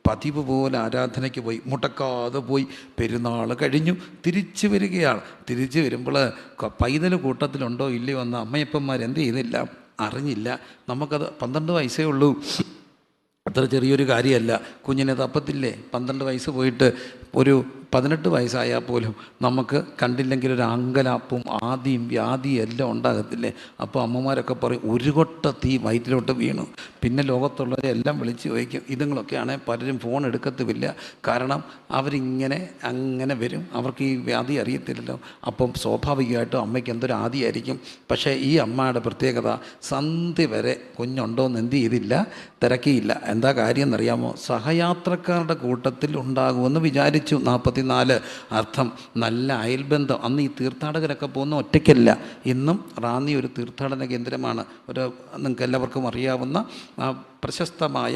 പതിവ് പോലെ ആരാധനയ്ക്ക് പോയി, മുടക്കാതെ പോയി. പെരുന്നാൾ കഴിഞ്ഞു തിരിച്ചു വരികയാണ്. തിരിച്ചു വരുമ്പോൾ പൈതൽ കൂട്ടത്തിലുണ്ടോ ഇല്ലയോ എന്ന് അമ്മയപ്പന്മാർ എന്ത് ചെയ്തില്ല, അറിഞ്ഞില്ല. നമുക്കത് 12 വയസ്സേ ഉള്ളൂ, അത്ര ചെറിയൊരു കാര്യമല്ല. കുഞ്ഞിനെ തപ്പത്തില്ലേ? 12 വയസ്സ് പോയിട്ട് ഒരു 18 വയസ്സായാൽ പോലും നമുക്ക് കണ്ടില്ലെങ്കിൽ ഒരു അങ്കലാപ്പും ആദിയും വ്യാധിയും എല്ലാം ഉണ്ടാകത്തില്ലേ? അപ്പോൾ അമ്മമാരൊക്കെ പറയും ഒരു കൊട്ട തീ വയറ്റിലോട്ട് വീണു. പിന്നെ ലോകത്തുള്ളവരെ എല്ലാം വിളിച്ച് ചോദിക്കും. ഇതുങ്ങളൊക്കെയാണെങ്കിൽ പലരും ഫോൺ എടുക്കത്തുമില്ല. കാരണം അവരിങ്ങനെ അങ്ങനെ വരും, അവർക്ക് ഈ വ്യാധി അറിയത്തില്ലല്ലോ. അപ്പം സ്വാഭാവികമായിട്ടും അമ്മയ്ക്ക് എന്തൊരു ആദിയായിരിക്കും. പക്ഷേ ഈ അമ്മയുടെ പ്രത്യേകത, സന്ധ്യ വരെ കുഞ്ഞുണ്ടോയെന്ന് എന്ത് ചെയ്തില്ല, തിരക്കിയില്ല. എന്താ കാര്യം എന്നറിയാമോ? സഹയാത്രക്കാരുടെ കൂട്ടത്തിൽ ഉണ്ടാകുമെന്ന് വിചാരിച്ചു. 44 അർത്ഥം നല്ല അയൽബന്ധം. അന്ന് ഈ തീർത്ഥാടകരൊക്കെ പോകുന്ന ഒറ്റയ്ക്കല്ല. ഇന്നും റാന്നി ഒരു തീർത്ഥാടന കേന്ദ്രമാണ്. നിങ്ങൾക്ക് എല്ലാവർക്കും അറിയാവുന്ന പ്രശസ്തമായ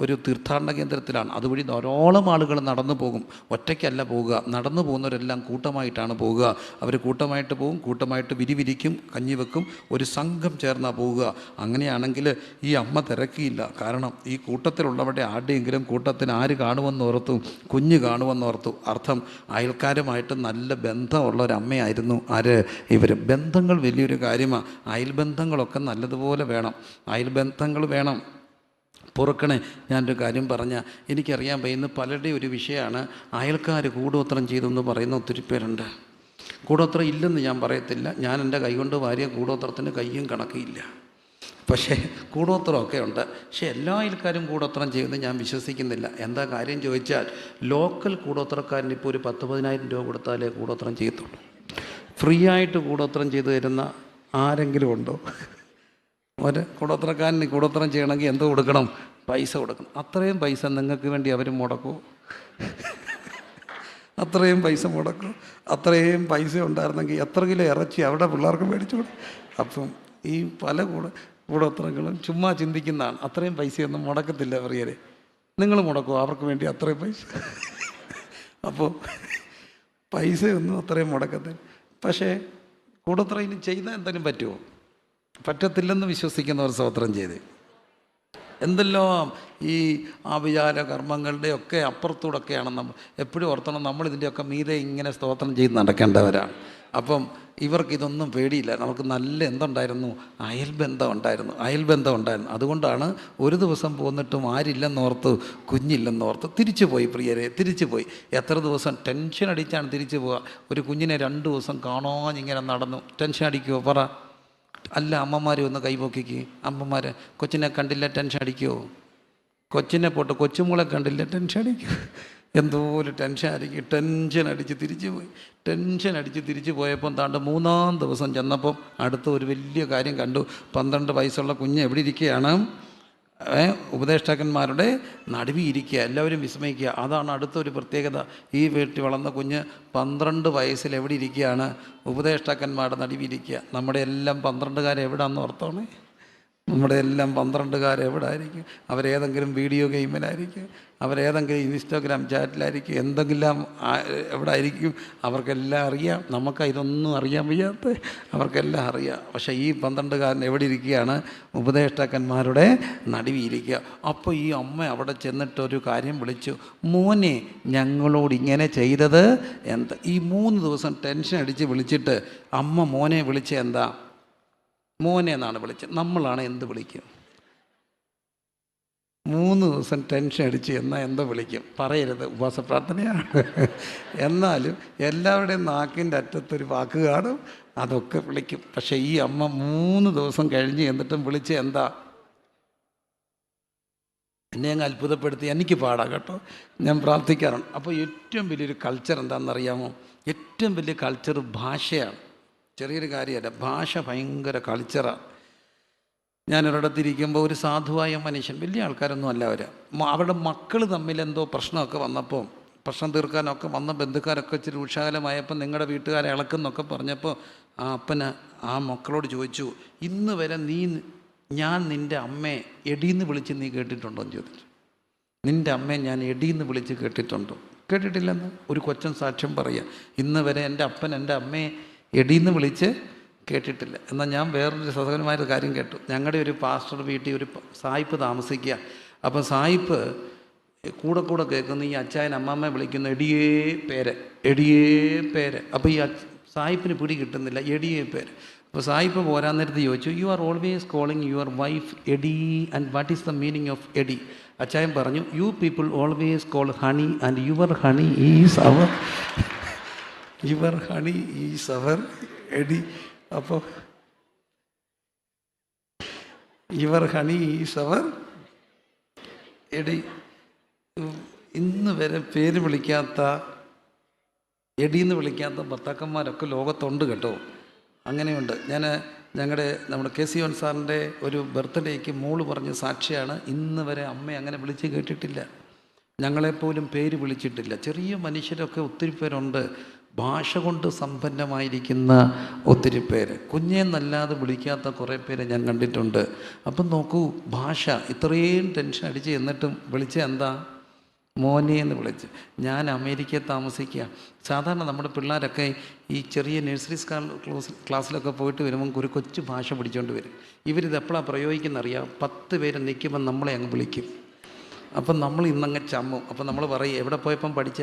ഒരു തീർത്ഥാടന കേന്ദ്രത്തിലാണ്. അതുവഴി ധാരാളം ആളുകൾ നടന്നു പോകും. ഒറ്റയ്ക്കല്ല പോവുക, നടന്നു പോകുന്നവരെല്ലാം കൂട്ടമായിട്ടാണ് പോവുക. അവർ കൂട്ടമായിട്ട് പോകും, കൂട്ടമായിട്ട് വിരിവിരിക്കും, കഞ്ഞി വെക്കും, ഒരു സംഘം ചേർന്നാണ് പോവുക. അങ്ങനെയാണെങ്കിൽ ഈ അമ്മ തിരക്കിയില്ല. കാരണം ഈ കൂട്ടത്തിലുള്ളവരുടെ ആരുടെയെങ്കിലും കൂട്ടത്തിന് ആര് കാണുമെന്നോർത്തു? കുഞ്ഞ് കാണുമെന്നോർത്തു. അർത്ഥം അയൽക്കാരുമായിട്ട് നല്ല ബന്ധമുള്ള ഒരമ്മയായിരുന്നു ആര്? ഇവർ. ബന്ധങ്ങൾ വലിയൊരു കാര്യമാണ്. അയൽബന്ധങ്ങളൊക്കെ നല്ലതുപോലെ വേണം, അയൽബന്ധങ്ങൾ വേണം. പൊറുക്കണേ, ഞാനൊരു കാര്യം പറഞ്ഞാൽ എനിക്കറിയാൻ പറ്റുന്ന പലരുടെയും ഒരു വിഷയമാണ് അയൽക്കാർ കൂടോത്രം ചെയ്തെന്ന് പറയുന്ന ഒത്തിരി പേരുണ്ട്. കൂടോത്രം ഇല്ലെന്ന് ഞാൻ പറയത്തില്ല. ഞാൻ എൻ്റെ കൈകൊണ്ട് വാരിയ കൂടോത്രത്തിന് കയ്യും കണക്കില്ല. പക്ഷേ കൂടോത്രമൊക്കെ ഉണ്ട്. പക്ഷേ എല്ലാ അയൽക്കാരും കൂടോത്രം ചെയ്യുന്നത് ഞാൻ വിശ്വസിക്കുന്നില്ല. എന്താ കാര്യം ചോദിച്ചാൽ, ലോക്കൽ കൂടോത്രക്കാരന് ഇപ്പോൾ ഒരു 10-15 രൂപ കൊടുത്താലേ കൂടോത്രം ചെയ്യത്തുള്ളൂ. ഫ്രീ ആയിട്ട് കൂടോത്രം ചെയ്തു തരുന്ന ആരെങ്കിലും ഉണ്ടോ? ഒരു കൂടോത്രക്കാരന് കൂടോത്രം ചെയ്യണമെങ്കിൽ എന്തോ കൊടുക്കണം? പൈസ കൊടുക്കണം. അത്രയും പൈസ നിങ്ങൾക്ക് വേണ്ടി അവർ മുടക്കൂ? അത്രയും പൈസ മുടക്കും? അത്രയും പൈസ ഉണ്ടായിരുന്നെങ്കിൽ എത്ര കിലോ ഇറച്ചി അവിടെ പിള്ളേർക്ക് മേടിച്ചു കൊടുക്കും. അപ്പം ഈ പല കൂടോത്രങ്ങളും ചുമ്മാ ചിന്തിക്കുന്നതാണ്. അത്രയും പൈസയൊന്നും മുടക്കത്തില്ല പ്രിയരെ. നിങ്ങൾ മുടക്കുമോ അവർക്ക് വേണ്ടി അത്രയും പൈസ? അപ്പോൾ പൈസയൊന്നും അത്രയും മുടക്കത്തില്ല. പക്ഷേ കൂടോത്രം ഇനി ചെയ്താൽ എന്തെങ്കിലും പറ്റുമോ? പറ്റത്തില്ലെന്ന് വിശ്വസിക്കുന്നവർ സ്തോത്രം ചെയ്ത്. എന്തെല്ലാം ഈ ആഭിചാര കർമ്മങ്ങളുടെയൊക്കെ അപ്പുറത്തൂടെയൊക്കെയാണ് നമ്മൾ എപ്പോഴും ഓർത്തണം. നമ്മളിതിൻ്റെയൊക്കെ മീതെ ഇങ്ങനെ സ്തോത്രം ചെയ്ത് നടക്കേണ്ടവരാണ്. അപ്പം ഇവർക്കിതൊന്നും പേടിയില്ല. നമുക്ക് നല്ല എന്തുണ്ടായിരുന്നു? അയൽബന്ധം ഉണ്ടായിരുന്നു. അതുകൊണ്ടാണ് ഒരു ദിവസം പോന്നിട്ടും ആരില്ലെന്നോർത്ത്, കുഞ്ഞില്ലെന്നോർത്ത് തിരിച്ചു പോയി. പ്രിയരെ, തിരിച്ചു പോയി. എത്ര ദിവസം ടെൻഷൻ അടിച്ചാണ് തിരിച്ചു പോവുക. ഒരു കുഞ്ഞിനെ 2 ദിവസം കാണാനിങ്ങനെ നടന്നു. ടെൻഷൻ അടിക്കുമോ? പറ. അല്ല, അമ്മമാർ ഒന്ന് കൈപൊക്കിക്ക്. അമ്മമാർ കൊച്ചിനെ കണ്ടില്ല ടെൻഷൻ അടിക്കുമോ? കൊച്ചിനെ പോട്ട് കൊച്ചുമോളെ കണ്ടില്ല ടെൻഷൻ അടിക്കുമോ? എന്തോ ഒരു ടെൻഷൻ ആയിരിക്കും. ടെൻഷൻ അടിച്ച് തിരിച്ചു പോയപ്പം താണ്ട് 3-ാം ദിവസം ചെന്നപ്പം അടുത്ത ഒരു വലിയ കാര്യം കണ്ടു. 12 വയസ്സുള്ള കുഞ്ഞ് എവിടെ ഇരിക്കുകയാണ്? ഉപദേഷ്ടാക്കന്മാരുടെ നടുവിൽ ഇരിക്കുക. എല്ലാവരും വിസ്മയിക്കുക. അതാണ് അടുത്തൊരു പ്രത്യേകത. ഈ വീട്ടിൽ വളർന്ന കുഞ്ഞ് 12 വയസ്സിൽ എവിടെ ഇരിക്കുകയാണ്? ഉപദേഷ്ടാക്കന്മാരുടെ നടുവിൽ ഇരിക്കുക. നമ്മുടെ എല്ലാം 12കാർ എവിടെയാണെന്ന് ഓർത്തോണേ. നമ്മുടെ എല്ലാം 12കാർ എവിടെ ആയിരിക്കും? അവരേതെങ്കിലും വീഡിയോ ഗെയിമിലായിരിക്കും, അവരേതെങ്കിലും ഇൻസ്റ്റാഗ്രാം ചാറ്റിലായിരിക്കും, എന്തെങ്കിലും എവിടെ ആയിരിക്കും? അവർക്കെല്ലാം അറിയാം. നമുക്ക് ഇതൊന്നും അറിയാൻ വയ്യാത്ത അവർക്കെല്ലാം അറിയാം. പക്ഷേ ഈ 12കാരൻ എവിടെ ഇരിക്കുകയാണ്? ഉപദേഷ്ടാക്കന്മാരുടെ നടുവിയിരിക്കുക. അപ്പോൾ ഈ അമ്മ അവിടെ ചെന്നിട്ടൊരു കാര്യം വിളിച്ചു. മോനെ, ഞങ്ങളോട് ഇങ്ങനെ ചെയ്തത് എന്താ? ഈ 3 ദിവസം ടെൻഷൻ അടിച്ച് വിളിച്ചിട്ട് അമ്മ മോനെ വിളിച്ച എന്താ? മോനെ എന്നാണ് വിളിച്ചത്. നമ്മളാണ് എന്ത് വിളിക്കും? 3 ദിവസം ടെൻഷൻ അടിച്ച് എന്നാൽ എന്താ വിളിക്കും? പറയരുത്, ഉപവാസ പ്രാർത്ഥനയാണ്. എന്നാലും എല്ലാവരുടെയും നാക്കിൻ്റെ അറ്റത്തൊരു വാക്ക് കാണും, അതൊക്കെ വിളിക്കും. പക്ഷേ ഈ അമ്മ 3 ദിവസം കഴിഞ്ഞ് എന്നിട്ടും വിളിച്ച് എന്താ? എന്നെ അങ്ങ് അത്ഭുതപ്പെടുത്തി. എനിക്ക് പാടാം കേട്ടോ, ഞാൻ പ്രാർത്ഥിക്കാറുണ്ട്. അപ്പോൾ ഏറ്റവും വലിയൊരു കൾച്ചർ എന്താണെന്നറിയാമോ? ഏറ്റവും വലിയ കൾച്ചർ ഭാഷയാണ്. ചെറിയൊരു കാര്യമല്ല, ഭാഷ ഭയങ്കര കൾച്ചറാണ്. ഞാനൊരിടത്തിരിക്കുമ്പോൾ ഒരു സാധുവായ മനുഷ്യൻ, വലിയ ആൾക്കാരൊന്നും അല്ല അവർ, അവരുടെ മക്കൾ തമ്മിൽ എന്തോ പ്രശ്നമൊക്കെ വന്നപ്പോൾ, പ്രശ്നം തീർക്കാനൊക്കെ വന്ന ബന്ധുക്കാരൊക്കെ ഇച്ചിരി ഉത്സാഹമായപ്പോൾ നിങ്ങളുടെ വീട്ടുകാരെ ഇളക്കുന്നൊക്കെ പറഞ്ഞപ്പോൾ ആ അപ്പന് ആ മക്കളോട് ചോദിച്ചു, ഇന്ന് വരെ ഞാൻ നിൻ്റെ അമ്മയെ എടീന്ന് വിളിച്ച് നീ കേട്ടിട്ടുണ്ടോ എന്ന് ചോദിച്ചു. നിൻ്റെ അമ്മയെ ഞാൻ എടീന്ന് വിളിച്ച് കേട്ടിട്ടുണ്ടോ? കേട്ടിട്ടില്ലെന്ന് ഒരു കൊച്ചൻ സാക്ഷ്യം പറയുക. ഇന്ന് വരെ എൻ്റെ അപ്പൻ എൻ്റെ അമ്മയെ എടീന്ന് വിളിച്ച് കേട്ടിട്ടില്ല. എന്നാൽ ഞാൻ വേറൊരു സഹകരമായൊരു കാര്യം കേട്ടു. ഞങ്ങളുടെ ഒരു പാസ്റ്റർ വീട്ടിൽ ഒരു സായിപ്പ് താമസിക്കുക. അപ്പം സായിപ്പ് കൂടെ കൂടെ കേൾക്കുന്ന ഈ അച്ചായൻ അമ്മാമ്മയെ വിളിക്കുന്ന എടിയേ പേര്, എടിയേ പേര്. അപ്പോൾ ഈ സായിപ്പിന് പിടി കിട്ടുന്നില്ല, എടിയേ പേര്. അപ്പോൾ സായിപ്പ് പോരാൻ നേരത്ത് ചോദിച്ചു, you are always calling your wife എഡി and what is the meaning of എഡി? അച്ചായൻ പറഞ്ഞു, you people always call honey and your honey is our, your honey is our എഡി. അപ്പോൾ യുവർ ഹണി ഈസ് അവർ എഡി. ഇന്ന് വരെ പേര് വിളിക്കാത്ത, എടിയെന്ന് വിളിക്കാത്ത ഭർത്താക്കന്മാരൊക്കെ ലോകത്തുണ്ട് കേട്ടോ. അങ്ങനെയുണ്ട്. നമ്മുടെ കെ സി ഓൻ സാറിൻ്റെ ഒരു ബർത്ത്ഡേക്ക് മോള് പറഞ്ഞ സാക്ഷിയാണ്, ഇന്ന് വരെ അമ്മ അങ്ങനെ വിളിച്ച് കേട്ടിട്ടില്ല, ഞങ്ങളെപ്പോലും പേര് വിളിച്ചിട്ടില്ല. ചെറിയ മനുഷ്യരൊക്കെ ഒത്തിരി പേരുണ്ട്, ഭാഷ കൊണ്ട് സമ്പന്നമായിരിക്കുന്ന ഒത്തിരി പേര്. കുഞ്ഞെന്നല്ലാതെ വിളിക്കാത്ത കുറേ പേരെ ഞാൻ കണ്ടിട്ടുണ്ട്. അപ്പം നോക്കൂ, ഭാഷ ഇത്രയും ടെൻഷൻ അടിച്ച് എന്നിട്ടും വിളിച്ച എന്താ? മോനെ എന്ന് വിളിച്ച്. ഞാൻ അമേരിക്കയിൽ താമസിക്കുക. സാധാരണ നമ്മുടെ പിള്ളേരൊക്കെ ഈ ചെറിയ നഴ്സറി ക്ലാസ്സിലൊക്കെ പോയിട്ട് വരുമ്പം ഒരു കൊച്ചു ഭാഷ പിടിച്ചുകൊണ്ട് വരും. ഇവരിത് എപ്പോഴാണ് പ്രയോഗിക്കുന്നറിയാം? 10 പേര് നിൽക്കുമ്പം നമ്മളെ അങ്ങ് വിളിക്കും. അപ്പം നമ്മൾ ഇന്നങ്ങ് ചമ്മും. അപ്പം നമ്മൾ പറയും, എവിടെ പോയപ്പം പഠിച്ച?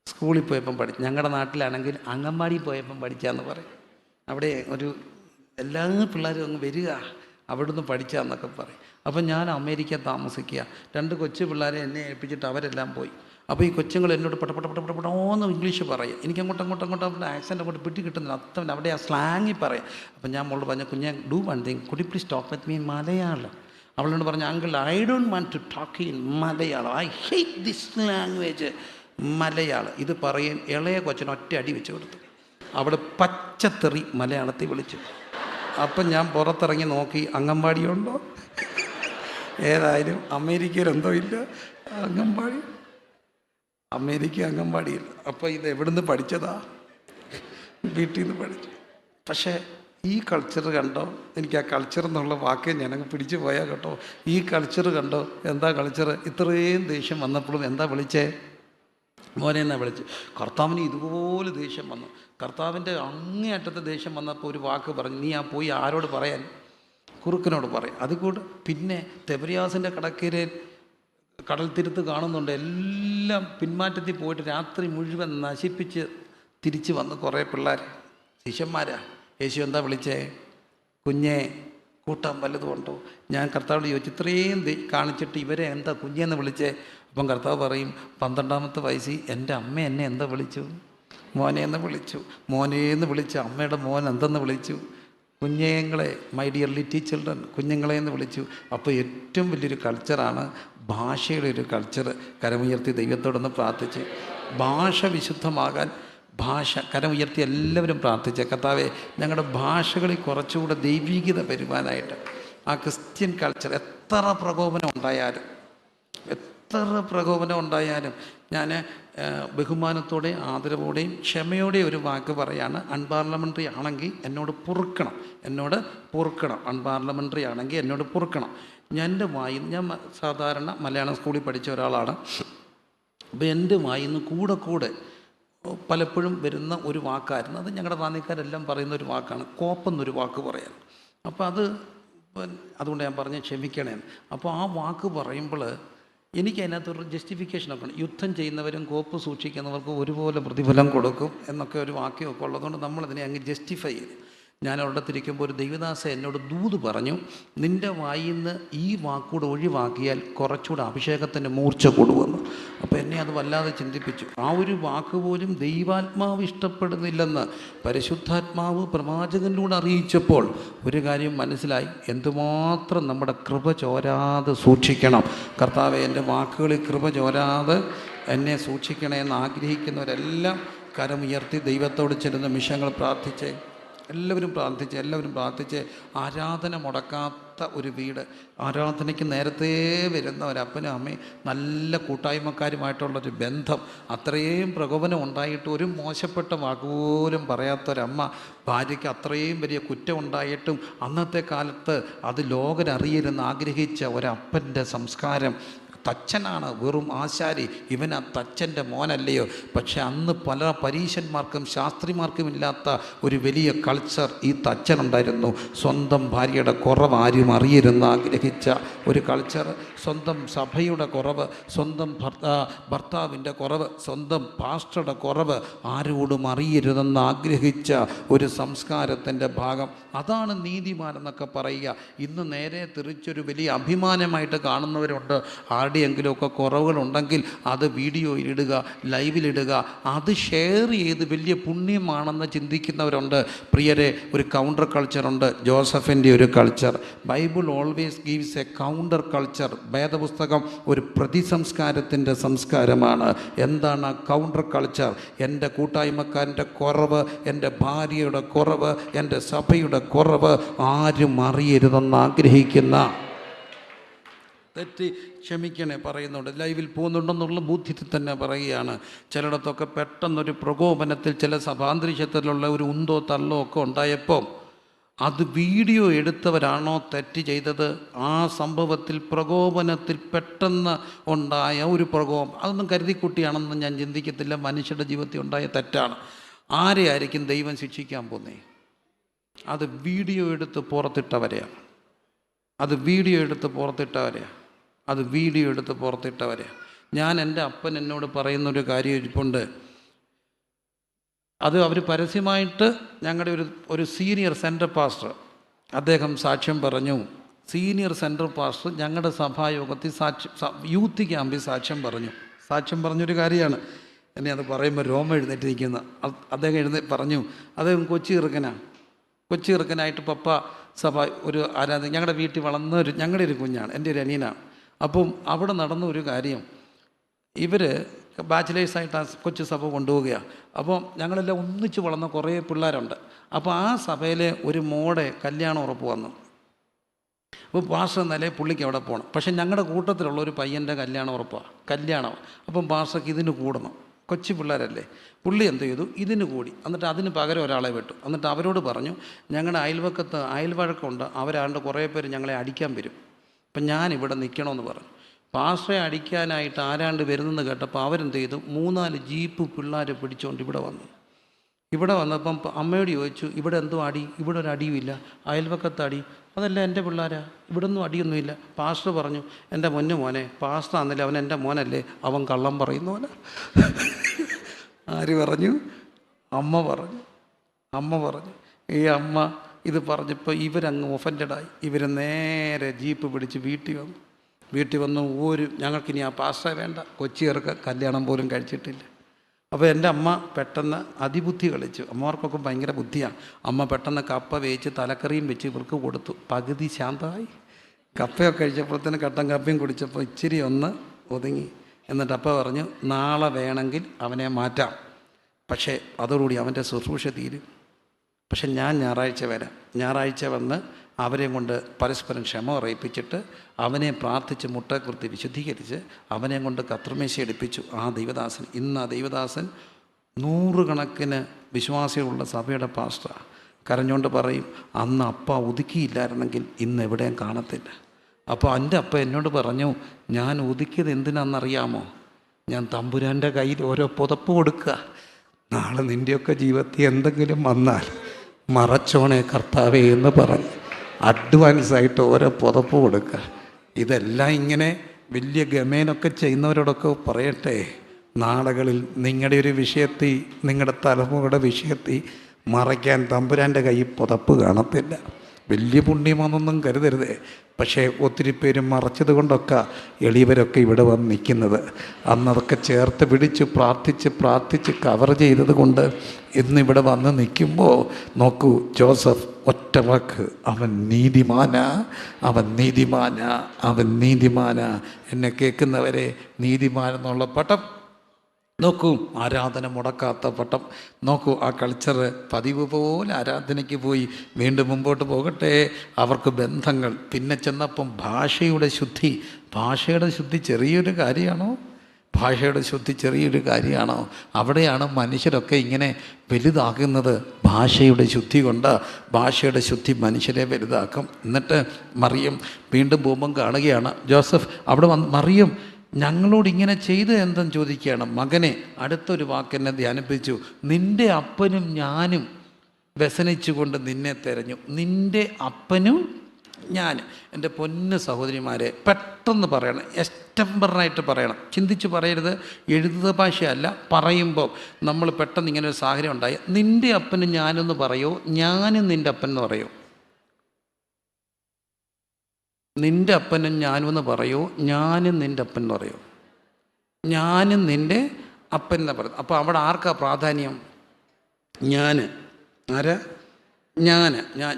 സ്കൂളിൽ പോയപ്പം പഠിച്ചു. ഞങ്ങളുടെ നാട്ടിലാണെങ്കിൽ അംഗൻവാടി പോയപ്പം പഠിച്ചാന്ന് പറയും. അവിടെ എല്ലാ പിള്ളേരും അങ്ങ് വരിക, അവിടുന്ന് പഠിച്ചാന്നൊക്കെ പറയും. അപ്പം ഞാൻ അമേരിക്ക താമസിക്കുക. 2 കൊച്ചു പിള്ളേരെ എന്നെ ഏൽപ്പിച്ചിട്ട് അവരെല്ലാം പോയി. അപ്പോൾ ഈ കൊച്ചുങ്ങൾ എന്നോട് പെട്ടോന്ന് ഇംഗ്ലീഷ് പറയും. എനിക്ക് അങ്ങോട്ട് അവരുടെ ആക്സെൻ്റ് അങ്ങോട്ട് പിടി കിട്ടുന്നില്ല. അത്തം അവിടെ ആ സ്ലാങ്ങിൽ പറയും. അപ്പം ഞാൻ മോളോട് പറഞ്ഞു, കുഞ്ഞെ do one thing, could you please talk with me Malayalam? അവളോട് പറഞ്ഞു, uncle I don't want to talk in Malayalam, I hate this language Malayalam. ഇത് പറയും. ഇളയ കൊച്ചിന് ഒറ്റ അടി വെച്ച് കൊടുത്തു. അവിടെ പച്ചത്തെറി മലയാളത്തിൽ വിളിച്ചു. അപ്പം ഞാൻ പുറത്തിറങ്ങി നോക്കി, അംഗൻവാടിയുണ്ടോ? ഏതായാലും അമേരിക്കയിൽ എന്തോ ഇല്ല അംഗൻവാടി, അമേരിക്ക അംഗൻവാടിയില്ല. അപ്പോൾ ഇത് എവിടുന്ന് പഠിച്ചതാ? വീട്ടിൽ നിന്ന് പഠിച്ചു. പക്ഷേ ഈ കൾച്ചർ കണ്ടോ? എനിക്ക് ആ കൾച്ചർ എന്നുള്ള വാക്ക് ഞാനങ്ങ് പിടിച്ചു പോയാൽ കേട്ടോ. ഈ കൾച്ചർ കണ്ടോ? എന്താ കൾച്ചർ? ഇത്രയും ദേഷ്യം വന്നപ്പോഴും എന്താ വിളിച്ചേ? മോനെ എന്നാ വിളിച്ചു. കർത്താവിന് ഇതുപോലെ ദേഷ്യം വന്നു. കർത്താവിൻ്റെ അങ്ങേയറ്റത്തെ ദേഷ്യം വന്നപ്പോൾ ഒരു വാക്ക് പറഞ്ഞു, നീ പോയി ആരോട് പറയാൻ? കുറുക്കനോട് പറയും. അതുകൂടെ പിന്നെ തെബരിയാസിൻ്റെ കടക്കരയിൽ കടൽ തീരത്ത് കാണുന്നുണ്ട്, എല്ലാം പിന്മാറ്റത്തിൽ പോയിട്ട് രാത്രി മുഴുവൻ നശിപ്പിച്ച് തിരിച്ച് വന്ന് കുറേ പിള്ളേർ ശിഷ്യന്മാരാ. യേശു എന്താ വിളിച്ചേ? കുഞ്ഞെ, കൂട്ടാൻ വല്ലതും ഉണ്ടോ? ഞാൻ കർത്താവിനോട് ചോദിച്ചു, ഇത്രയും കാണിച്ചിട്ട് ഇവരെ എന്താ കുഞ്ഞെന്ന് വിളിച്ചേ? അപ്പം കർത്താവ് പറയും, 12ാമത്തെ വയസ്സിൽ എൻ്റെ അമ്മ എന്നെ എന്താ വിളിച്ചു? മോനെ എന്ന് വിളിച്ചു. മോനേന്ന് വിളിച്ചു. അമ്മയുടെ മോൻ എന്തെന്ന് വിളിച്ചു? കുഞ്ഞുങ്ങളെ, മൈ ഡിയർ ലിറ്റിൽ ചിൽഡ്രൻ, കുഞ്ഞുങ്ങളെ എന്ന് വിളിച്ചു. അപ്പോൾ ഏറ്റവും വലിയൊരു കൾച്ചറാണ് ഭാഷയുടെ ഒരു കൾച്ചർ. കരമുയർത്തി ദൈവത്തോടൊന്ന് പ്രാർത്ഥിച്ച് ഭാഷ വിശുദ്ധമാകാൻ, ഭാഷ കരമുയർത്തി എല്ലാവരും പ്രാർത്ഥിച്ച കർത്താവേ, ഞങ്ങളുടെ ഭാഷകളിൽ കുറച്ചുകൂടെ ദൈവികത വരുവാനായിട്ട്. ആ ക്രിസ്ത്യൻ കൾച്ചർ എത്ര പ്രകോപനം ഉണ്ടായാലും ഞാൻ ബഹുമാനത്തോടെയും ആദരവോടെയും ക്ഷമയോടെയും ഒരു വാക്ക് പറയാണ്. അൺപാർലമെൻ്ററി ആണെങ്കിൽ എന്നോട് പൊറുക്കണം. അൺപാർലമെൻ്ററി ആണെങ്കിൽ എന്നോട് പൊറുക്കണം. ഞാൻ സാധാരണ മലയാളം സ്കൂളിൽ പഠിച്ച ഒരാളാണ്. അപ്പോൾ എൻ്റെ വായിന്ന് കൂടെ പലപ്പോഴും വരുന്ന ഒരു വാക്കായിരുന്നു. അത് ഞങ്ങളുടെ റാന്നിക്കാരെല്ലാം പറയുന്ന ഒരു വാക്കാണ്, കോപ്പെന്നൊരു വാക്ക് പറയാൻ. അപ്പോൾ അതുകൊണ്ട് ഞാൻ പറഞ്ഞ് ക്ഷമിക്കണേ. അപ്പോൾ ആ വാക്ക് പറയുമ്പോൾ എനിക്ക് അതിനകത്തൊരു ജസ്റ്റിഫിക്കേഷനൊക്കെ ഉണ്ട്. യുദ്ധം ചെയ്യുന്നവരും കോപ്പ് സൂക്ഷിക്കുന്നവർക്കും ഒരുപോലെ പ്രതിഫലം കൊടുക്കും എന്നൊക്കെ ഒരു വാക്യമൊക്കെ ഉള്ളതുകൊണ്ട് നമ്മളതിനെ അങ്ങ് ജസ്റ്റിഫൈ ചെയ്തു. ഞാൻ അവിടെ തിരിക്കുമ്പോൾ ഒരു ദൈവദാസ എന്നോട് ദൂത് പറഞ്ഞു, നിൻ്റെ വായിൽ നിന്ന് ഈ വാക്കൂടെ ഒഴിവാക്കിയാൽ കുറച്ചുകൂടെ അഭിഷേകത്തിൻ്റെ മൂർച്ച കൂടുമെന്ന്. അപ്പോൾ എന്നെ അത് വല്ലാതെ ചിന്തിപ്പിച്ചു. ആ ഒരു വാക്ക് പോലും ദൈവാത്മാവ് ഇഷ്ടപ്പെടുന്നില്ലെന്ന് പരിശുദ്ധാത്മാവ് പ്രവാചകനിലൂടെ അറിയിച്ചപ്പോൾ ഒരു കാര്യം മനസ്സിലായി, എന്തുമാത്രം നമ്മുടെ കൃപ ചോരാതെ സൂക്ഷിക്കണം. കർത്താവേ, എൻ്റെ വാക്കുകളിൽ കൃപ ചോരാതെ എന്നെ സൂക്ഷിക്കണേ എന്ന് ആഗ്രഹിക്കുന്നവരെല്ലാം കരമുയർത്തി ദൈവത്തോട് ചില നിമിഷങ്ങൾ പ്രാർത്ഥിച്ചേ. എല്ലാവരും പ്രാർത്ഥിച്ച് ആരാധന മുടക്കാത്ത ഒരു വീട്, ആരാധനയ്ക്ക് നേരത്തെ വരുന്ന ഒരപ്പനും അമ്മയും, നല്ല കൂട്ടായ്മക്കാരുമായിട്ടുള്ളൊരു ബന്ധം, അത്രയും പ്രകോപനം ഉണ്ടായിട്ട് ഒരു മോശപ്പെട്ട വാക്കുപോലും പറയാത്തൊരമ്മ, ഭാര്യയ്ക്ക് അത്രയും വലിയ കുറ്റം ഉണ്ടായിട്ടും അന്നത്തെ കാലത്ത് അത് ലോകരറിയരുന്ന് ആഗ്രഹിച്ച ഒരപ്പൻ്റെ സംസ്കാരം, തച്ചനാണ്, വെറും ആശാരി, ഇവൻ ആ തച്ചൻ്റെ മോനല്ലയോ. പക്ഷെ അന്ന് പല പരീശന്മാർക്കും ശാസ്ത്രിമാർക്കും ഇല്ലാത്ത ഒരു വലിയ കൾച്ചർ ഈ തച്ചനുണ്ടായിരുന്നു. സ്വന്തം ഭാര്യയുടെ കുറവ് ആരും അറിയരുതെന്ന് ആഗ്രഹിച്ച ഒരു കൾച്ചർ, സ്വന്തം സഭയുടെ കുറവ്, സ്വന്തം ഭർത്താവിൻ്റെ കുറവ്, സ്വന്തം പാസ്റ്ററുടെ കുറവ് ആരോടും അറിയരുതെന്ന് ആഗ്രഹിച്ച ഒരു സംസ്കാരത്തിൻ്റെ ഭാഗം. അതാണ് നീതിമാൻ എന്നൊക്കെ പറയുക. ഇന്ന് നേരെ തിരിച്ചൊരു വലിയ അഭിമാനമായിട്ട് കാണുന്നവരുണ്ട്. ആരുടെയെങ്കിലുമൊക്കെ കുറവുകളുണ്ടെങ്കിൽ അത് വീഡിയോയിലിടുക, ലൈവിലിടുക, അത് ഷെയർ ചെയ്ത് വലിയ പുണ്യമാണെന്ന് ചിന്തിക്കുന്നവരുണ്ട്. പ്രിയരെ, ഒരു കൗണ്ടർ കൾച്ചറുണ്ട്, ജോസഫിൻ്റെ ഒരു culture. Bible always gives A counter culture. വേദപുസ്തകം ഒരു പ്രതിസംസ്കാരത്തിൻ്റെ സംസ്കാരമാണ്. എന്താണ് ആ കൗണ്ടർ കൾച്ചർ? എൻ്റെ കൂട്ടായ്മക്കാരൻ്റെ കുറവ്, എൻ്റെ ഭാര്യയുടെ കുറവ്, എൻ്റെ സഭയുടെ കുറവ് ആരും അറിയരുതെന്ന് ആഗ്രഹിക്കുന്ന, തെറ്റി ക്ഷമിക്കണേ പറയുന്നുണ്ട്, ലൈവിൽ പോകുന്നുണ്ടെന്നുള്ള ബോധ്യത്തിൽ തന്നെ പറയുകയാണ്. ചിലയിടത്തൊക്കെ പെട്ടെന്നൊരു പ്രകോപനത്തിൽ ചില സഭാന്തരീക്ഷത്തിലുള്ള ഒരു ഉന്തോ തള്ളോ ഒക്കെ ഉണ്ടായപ്പോൾ അത് വീഡിയോ എടുത്തവരാണോ തെറ്റ് ചെയ്തത്? ആ സംഭവത്തിൽ പ്രകോപനത്തിൽ പെട്ടെന്ന് ഉണ്ടായ ഒരു പ്രകോപനം, അതൊന്നും കരുതിക്കുട്ടിയാണെന്ന് ഞാൻ ചിന്തിക്കത്തില്ല. മനുഷ്യരുടെ ജീവിതത്തിൽ ഉണ്ടായ തെറ്റാണ്. ആരെയായിരിക്കും ദൈവം ശിക്ഷിക്കാൻ പോകുന്നേ? അത് വീഡിയോ എടുത്ത് പുറത്തിട്ടവരെയാണ്. അത് വീഡിയോ എടുത്ത് പുറത്തിട്ടവരെയാണ്. ഞാൻ എൻ്റെ അപ്പൻ എന്നോട് പറയുന്നൊരു കാര്യം ഇരിപ്പുണ്ട്. അത് അവർ പരസ്യമായിട്ട് ഞങ്ങളുടെ ഒരു സീനിയർ സെൻട്രൽ പാസ്റ്റർ അദ്ദേഹം സാക്ഷ്യം പറഞ്ഞു. സീനിയർ സെൻട്രൽ പാസ്റ്റർ ഞങ്ങളുടെ സഭായോഗത്തിൽ യൂത്ത് ക്യാമ്പിൽ സാക്ഷ്യം പറഞ്ഞൊരു കാര്യമാണ്. എന്നെ അത് പറയുമ്പോൾ രോമം എഴുന്നേറ്റിരിക്കുന്ന അദ്ദേഹം പറഞ്ഞു. അദ്ദേഹം കൊച്ചി ചെറുക്കനായിട്ട് പപ്പ സഭ ഒരു ആരാധന ഞങ്ങളുടെ വീട്ടിൽ വളർന്ന ഞങ്ങളുടെ ഒരു കുഞ്ഞാണ്, എൻ്റെ ഒരു അനിയനാണ്. അപ്പം അവിടെ നടന്ന ഒരു കാര്യം, ഇവർ ബാച്ചിലേഴ്സായിട്ട് ആ കൊച്ചു സഭ കൊണ്ടുപോവുകയാണ്. അപ്പോൾ ഞങ്ങളെല്ലാം ഒന്നിച്ച് വളർന്ന കുറേ പിള്ളേരുണ്ട്. അപ്പോൾ ആ സഭയിലെ ഒരു മോടെ കല്യാണം ഉറപ്പ് വന്നു. അപ്പോൾ പാസ്റ്റർ എന്നാലേ പുള്ളിക്ക് അവിടെ പോകണം. പക്ഷേ ഞങ്ങളുടെ കൂട്ടത്തിലുള്ള ഒരു പയ്യൻ്റെ കല്യാണം ഉറപ്പാണ്. അപ്പം പാസ്റ്റർക്ക് ഇതിന് കൂടണം, കൊച്ചു പിള്ളേരല്ലേ. പുള്ളി എന്ത് ചെയ്തു, ഇതിന് കൂടി. എന്നിട്ട് അതിന് പകരം ഒരാളെ വിട്ടു. എന്നിട്ട് അവരോട് പറഞ്ഞു, ഞങ്ങളുടെ അയൽവഴക്കമുണ്ട്, അവരാണ്ട് കുറേ പേര് ഞങ്ങളെ അടിക്കാൻ വരും, അപ്പം ഞാനിവിടെ നിൽക്കണമെന്ന് പറഞ്ഞു. പാസ്റ്ററെ അടിക്കാനായിട്ട് ആരാണ്ട് വരുന്നെന്ന് കേട്ടപ്പോൾ അവരെന്ത് ചെയ്തു, 3-4 ജീപ്പ് പിള്ളേരെ പിടിച്ചുകൊണ്ട് ഇവിടെ വന്നപ്പം അമ്മയോട് ചോദിച്ചു, ഇവിടെ എന്തോ അടി? ഇവിടെ ഒരു അടിയുമില്ല. അയൽവക്കത്ത് അടി? അതല്ല, എൻ്റെ പിള്ളേരാ, ഇവിടെ ഒന്നും അടിയൊന്നുമില്ല. പാസ്റ്റർ പറഞ്ഞു, എൻ്റെ മോനെ, പാസ്റ്റർ ആണെന്നില്ല, അവൻ എൻ്റെ മോനല്ലേ, അവൻ കള്ളം പറയുന്നവനാ. ആര് പറഞ്ഞു? അമ്മ പറഞ്ഞു. ഈ അമ്മ ഇത് പറഞ്ഞപ്പോൾ ഇവരങ്ങ് ഒഫൻഡഡായി. ഇവർ നേരെ ജീപ്പ് പിടിച്ച് വീട്ടിൽ വന്നു. ഞങ്ങൾക്കിനി ആ പാസ്റ്ററെ വേണ്ട, കൊച്ചിയർക്ക് കല്യാണം പോലും കഴിച്ചിട്ടില്ല. അപ്പോൾ എൻ്റെ അമ്മ പെട്ടെന്ന് അതിബുദ്ധി കളിച്ചു. അമ്മമാർക്കൊക്കെ ഭയങ്കര ബുദ്ധിയാണ്. അമ്മ പെട്ടെന്ന് കപ്പ വേവിച്ച് തലക്കറിയും വെച്ച് ഇവർക്ക് കൊടുത്തു. പകുതി ശാന്തമായി. കപ്പയൊക്കെ കഴിച്ചപ്പോഴത്തേന് കട്ടൻ കാപ്പിയും കുടിച്ചപ്പോൾ ഇച്ചിരി ഒന്ന് ഒതുങ്ങി. എന്നിട്ട് അപ്പ പറഞ്ഞു, നാളെ വേണമെങ്കിൽ അവനെ മാറ്റാം, പക്ഷേ അതോടുകൂടി അവൻ്റെ ശുശ്രൂഷ തീരും. പക്ഷെ ഞാൻ ഞായറാഴ്ച വന്ന് അവരെയും കൊണ്ട് പരസ്പരം ക്ഷമ അറിയിപ്പിച്ചിട്ട് അവനെ പ്രാർത്ഥിച്ച് മുട്ടക്കുർത്തി വിശുദ്ധീകരിച്ച് അവനെയും കൊണ്ട് കത്രിമേശ എടുപ്പിച്ചു. ഇന്ന് ആ ദൈവദാസൻ 100 കണക്കിന് വിശ്വാസികളുള്ള സഭയുടെ പാസ്റ്ററാണ്. കരഞ്ഞുകൊണ്ട് പറയും, അന്ന് അപ്പ ഒതുക്കിയില്ലായിരുന്നെങ്കിൽ ഇന്ന് എവിടെയും കാണത്തില്ല. അപ്പോൾ എൻ്റെ അപ്പ എന്നോട് പറഞ്ഞു, ഞാൻ ഒതുക്കിയത് എന്തിനാണെന്നറിയാമോ? ഞാൻ തമ്പുരാൻ്റെ കയ്യിൽ ഓരോ പുതപ്പ് കൊടുക്കുക. നാളെ നിൻ്റെയൊക്കെ ജീവിതത്തിൽ എന്തെങ്കിലും വന്നാൽ മറച്ചോണേ കർത്താവേ എന്ന് പറഞ്ഞ് അഡ്വാൻസായിട്ട് ഓരോ പുതപ്പ് കൊടുക്കുക. ഇതെല്ലാം ഇങ്ങനെ വലിയ ഗമേനൊക്കെ ചെയ്യുന്നവരോടൊക്കെ പറയട്ടെ, നാളുകളിൽ നിങ്ങളുടെ ഒരു വിഷയത്തിൽ, നിങ്ങളുടെ തലമുറയുടെ വിഷയത്തിൽ മറയ്ക്കാൻ തമ്പുരാൻ്റെ കയ്യിൽ പുതപ്പ് കാണത്തില്ല. വലിയ പുണ്യമാണെന്നൊന്നും കരുതരുതേ. പക്ഷേ ഒത്തിരി പേര് മറച്ചത് കൊണ്ടൊക്കെ എളിയവരൊക്കെ ഇവിടെ വന്ന് നിൽക്കുന്നത്. അന്നതൊക്കെ ചേർത്ത് പിടിച്ച് പ്രാർത്ഥിച്ച് കവർ ചെയ്തത് കൊണ്ട് ഇന്നിവിടെ വന്ന് നിൽക്കുമ്പോൾ നോക്കൂ, ജോസഫ് ഒറ്റ വാക്ക്, അവൻ നീതിമാനാ. എന്നെ കേൾക്കുന്നവരെ, നീതിമാനെന്നുള്ള പട്ടം നോക്കൂ, ആരാധന മുടക്കാത്ത പട്ടം നോക്കൂ. ആ കൾച്ചർ പതിവ് പോലെ ആരാധനയ്ക്ക് പോയി വീണ്ടും മുമ്പോട്ട് പോകട്ടെ. അവർക്ക് ബന്ധങ്ങൾ. പിന്നെ ചെന്നപ്പം ഭാഷയുടെ ശുദ്ധി ചെറിയൊരു കാര്യമാണോ? അവിടെയാണ് മനുഷ്യരൊക്കെ ഇങ്ങനെ വലുതാകുന്നത്. ഭാഷയുടെ ശുദ്ധി കൊണ്ട്. ഭാഷയുടെ ശുദ്ധി മനുഷ്യരെ വലുതാക്കും. എന്നിട്ട് മറിയം വീണ്ടും പോകുമ്പം കാണുകയാണ്, ജോസഫ് അവിടെ വന്ന് മറിയം ഞങ്ങളോട് ഇങ്ങനെ ചെയ്ത് എന്തെന്ന് ചോദിക്കുകയാണ്. മകനെ, അടുത്തൊരു വാക്കെന്നെ ധ്യാനിപ്പിച്ചു. നിൻ്റെ അപ്പനും ഞാനും വ്യസനിച്ചുകൊണ്ട് നിന്നെ തിരഞ്ഞു. നിൻ്റെ അപ്പനും ഞാൻ. എൻ്റെ പൊന്ന് സഹോദരിമാരെ, പെട്ടെന്ന് പറയണം, എക്സ്റ്റംബറായിട്ട് പറയണം, ചിന്തിച്ച് പറയരുത്. എഴുതുന്ന ഭാഷയല്ല, പറയുമ്പോൾ നമ്മൾ പെട്ടെന്ന് ഇങ്ങനെ ഒരു സാഹചര്യം ഉണ്ടായി. നിൻ്റെ അപ്പനും ഞാനെന്ന് പറയോ, ഞാനും നിൻ്റെ അപ്പൻ എന്ന് പറയോ? നിൻ്റെ അപ്പനും ഞാനും എന്ന് പറയോ, ഞാനും നിൻ്റെ അപ്പൻ എന്ന് പറയോ? ഞാനും നിൻ്റെ അപ്പൻ എന്ന് പറയും. അപ്പോൾ അവിടെ ആർക്കാ പ്രാധാന്യം? ഞാൻ. ആരാ?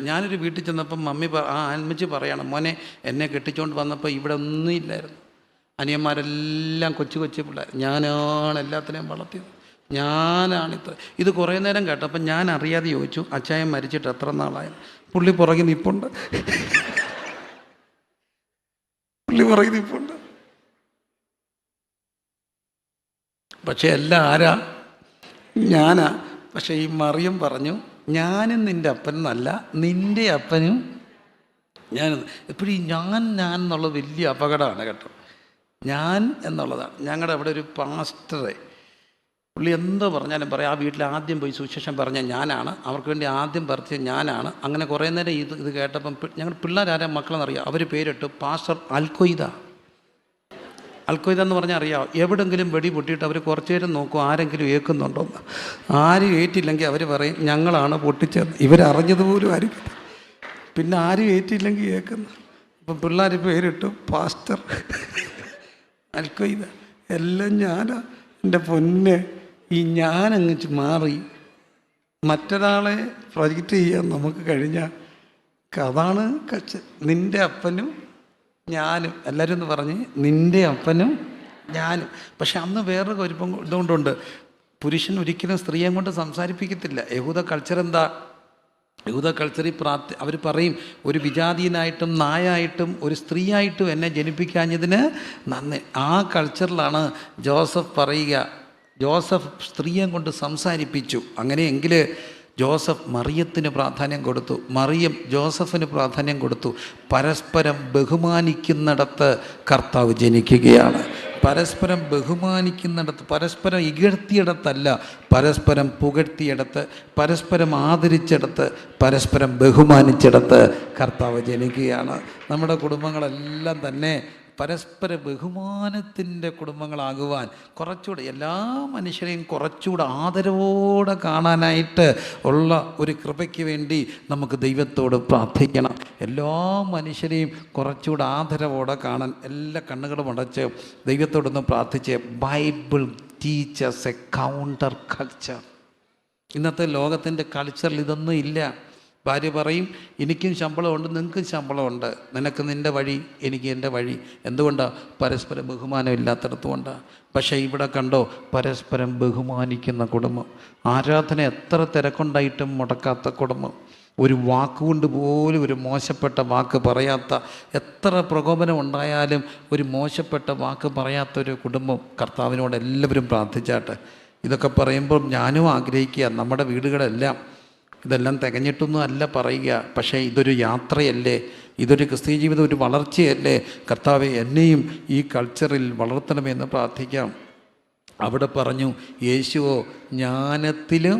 ഞാനൊരു വീട്ടിൽ ചെന്നപ്പം അമ്മച്ചി പറയണം, മോനെ എന്നെ കെട്ടിച്ചുകൊണ്ട് വന്നപ്പോൾ ഇവിടെ ഒന്നും ഇല്ലായിരുന്നു, അനിയന്മാരെല്ലാം കൊച്ചു പിള്ളേർ, ഞാനാണ് എല്ലാത്തിനെയും വളർത്തിയത്, ഞാനാണിത്ര. ഇത് കുറേ നേരം കേട്ടപ്പം ഞാൻ അറിയാതെ ചോദിച്ചു, അച്ചായൻ മരിച്ചിട്ട് എത്ര നാളായി? പുള്ളി പുറകിൽ നിൽപ്പുണ്ട്. പക്ഷെ എല്ലാം ആരാ? ഞാനാ. പക്ഷെ ഈ മറിയം പറഞ്ഞു, ഞാനും നിൻ്റെ അപ്പൻ എന്നല്ല, നിൻ്റെ അപ്പനും ഞാൻ. എപ്പോഴും ഈ ഞാൻ എന്നുള്ളത് വലിയ അപകടമാണ് കേട്ടോ. ഞാൻ എന്നുള്ളതാണ്. ഞങ്ങളുടെ അവിടെ ഒരു പാസ്റ്ററെ, പുള്ളി എന്തോ പറഞ്ഞാലും പറയാം, ആ വീട്ടിൽ ആദ്യം പോയി സുവിശേഷം പറഞ്ഞ ഞാനാണ്, അവർക്ക് വേണ്ടി ആദ്യം പറഞ്ഞ ഞാനാണ്. അങ്ങനെ കുറേ നേരം ഇത് കേട്ടപ്പം ഞങ്ങൾ പിള്ളേരാരാ മക്കളെന്നറിയാം, അവർ പേരിട്ട് പാസ്റ്റർ അൽക്കൊയ്ത. അൽക്കൊയ്ത എന്ന് പറഞ്ഞാൽ അറിയാം, എവിടെങ്കിലും വെടി പൊട്ടിയിട്ട് അവർ കുറച്ചു നേരം നോക്കും ആരെങ്കിലും ഏൽക്കുന്നുണ്ടോന്ന്. ആരും ഏറ്റില്ലെങ്കിൽ അവർ പറയും ഞങ്ങളാണ് പൊട്ടിച്ചത്. ഇവരറിഞ്ഞതുപോലും ആയിരിക്കും. പിന്നെ ആരും ഏറ്റില്ലെങ്കിൽ ഏൽക്കുന്നു. അപ്പം പിള്ളേർ പേരിട്ടു പാസ്റ്റർ അൽക്കൊയ്ത. എല്ലാം ഞാനാ. എൻ്റെ പൊന്നെ, ഈ ഞാനങ്ങ് മാറി മറ്റൊരാളെ പ്രൊജക്റ്റ് ചെയ്യാൻ നമുക്ക് കഴിഞ്ഞാൽ അതാണ് നിൻ്റെ അപ്പനും ഞാനും. എല്ലാവരും ഒന്ന് പറഞ്ഞ്, നിൻ്റെ അപ്പനും ഞാനും. പക്ഷെ അന്ന് വേറൊരു കുഴപ്പം ഇതുകൊണ്ടുണ്ട്, പുരുഷൻ ഒരിക്കലും സ്ത്രീയെ കൊണ്ട് സംസാരിപ്പിക്കത്തില്ല. യഹൂദ കൾച്ചർ എന്താ? യഹൂദ കൾച്ചറിൽ അവർ പറയും, ഒരു വിജാതീയനായിട്ടും നായായിട്ടും ഒരു സ്ത്രീയായിട്ടും എന്നെ ജനിപ്പിക്കാഞ്ഞതിന് നന്ദി. ആ കൾച്ചറിലാണ് ജോസഫ് പറയുക, ജോസഫ് സ്ത്രീയെ കൊണ്ട് സംസാരിപ്പിച്ചു. അങ്ങനെയെങ്കിൽ ജോസഫ് മറിയത്തിന് പ്രാധാന്യം കൊടുത്തു, മറിയം ജോസഫിന് പ്രാധാന്യം കൊടുത്തു. പരസ്പരം ബഹുമാനിക്കുന്നിടത്ത് കർത്താവ് ജനിക്കുകയാണ്. പരസ്പരം ബഹുമാനിക്കുന്നിടത്ത്, പരസ്പരം ഇകഴ്ത്തിയിടത്തല്ല, പരസ്പരം പുകഴ്ത്തിയിടത്ത്, പരസ്പരം ആദരിച്ചിടത്ത്, പരസ്പരം ബഹുമാനിച്ചിടത്ത് കർത്താവ് ജനിക്കുകയാണ്. നമ്മുടെ കുടുംബങ്ങളെല്ലാം തന്നെ പരസ്പര ബഹുമാനത്തിൻ്റെ കുടുംബങ്ങളാകുവാൻ കുറച്ചുകൂടെ എല്ലാ മനുഷ്യരെയും കുറച്ചുകൂടെ ആദരവോടെ കാണാനായിട്ട് ഉള്ള ഒരു കൃപയ്ക്ക് വേണ്ടി നമുക്ക് ദൈവത്തോട് പ്രാർത്ഥിക്കണം. എല്ലാ മനുഷ്യരെയും കുറച്ചുകൂടെ ആദരവോടെ കാണാൻ എല്ലാ കണ്ണുകളും അടച്ച് ദൈവത്തോടൊന്ന് പ്രാർത്ഥിച്ച്, Bible teachers A counter culture. ഇന്നത്തെ ലോകത്തിൻ്റെ കൾച്ചറിൽ ഇതൊന്നും ഇല്ല. ഭാര്യ പറയും, എനിക്കും ശമ്പളമുണ്ട്, നിനക്കും ശമ്പളമുണ്ട്, നിനക്ക് നിൻ്റെ വഴി, എനിക്ക് എൻ്റെ വഴി. എന്തുകൊണ്ടാണ്? പരസ്പരം ബഹുമാനം ഇല്ലാത്തിടത്തുകൊണ്ടാണ്. പക്ഷേ ഇവിടെ കണ്ടോ, പരസ്പരം ബഹുമാനിക്കുന്ന കുടുംബം. ആരാധന എത്ര തിരക്കുണ്ടായിട്ടും മുടക്കാത്ത കുടുംബം. ഒരു വാക്കുകൊണ്ട് പോലും ഒരു മോശപ്പെട്ട വാക്ക് പറയാത്ത, എത്ര പ്രകോപനം ഉണ്ടായാലും ഒരു മോശപ്പെട്ട വാക്ക് പറയാത്തൊരു കുടുംബം. കർത്താവിനോട് എല്ലാവരും പ്രാർത്ഥിച്ചാട്ടെ. ഇതൊക്കെ പറയുമ്പോൾ ഞാനും ആഗ്രഹിക്കുക, നമ്മുടെ വീടുകളെല്ലാം ഇതെല്ലാം തികഞ്ഞിട്ടൊന്നും അല്ല പറയുക, പക്ഷേ ഇതൊരു യാത്രയല്ലേ, ഇതൊരു ക്രിസ്തീയ ജീവിതം ഒരു വളർച്ചയല്ലേ. കർത്താവെ, എന്നെയും ഈ കൾച്ചറിൽ വളർത്തണമെന്ന് പ്രാർത്ഥിക്കാം. അവിടെ പറഞ്ഞു, യേശുവോ ജ്ഞാനത്തിലും,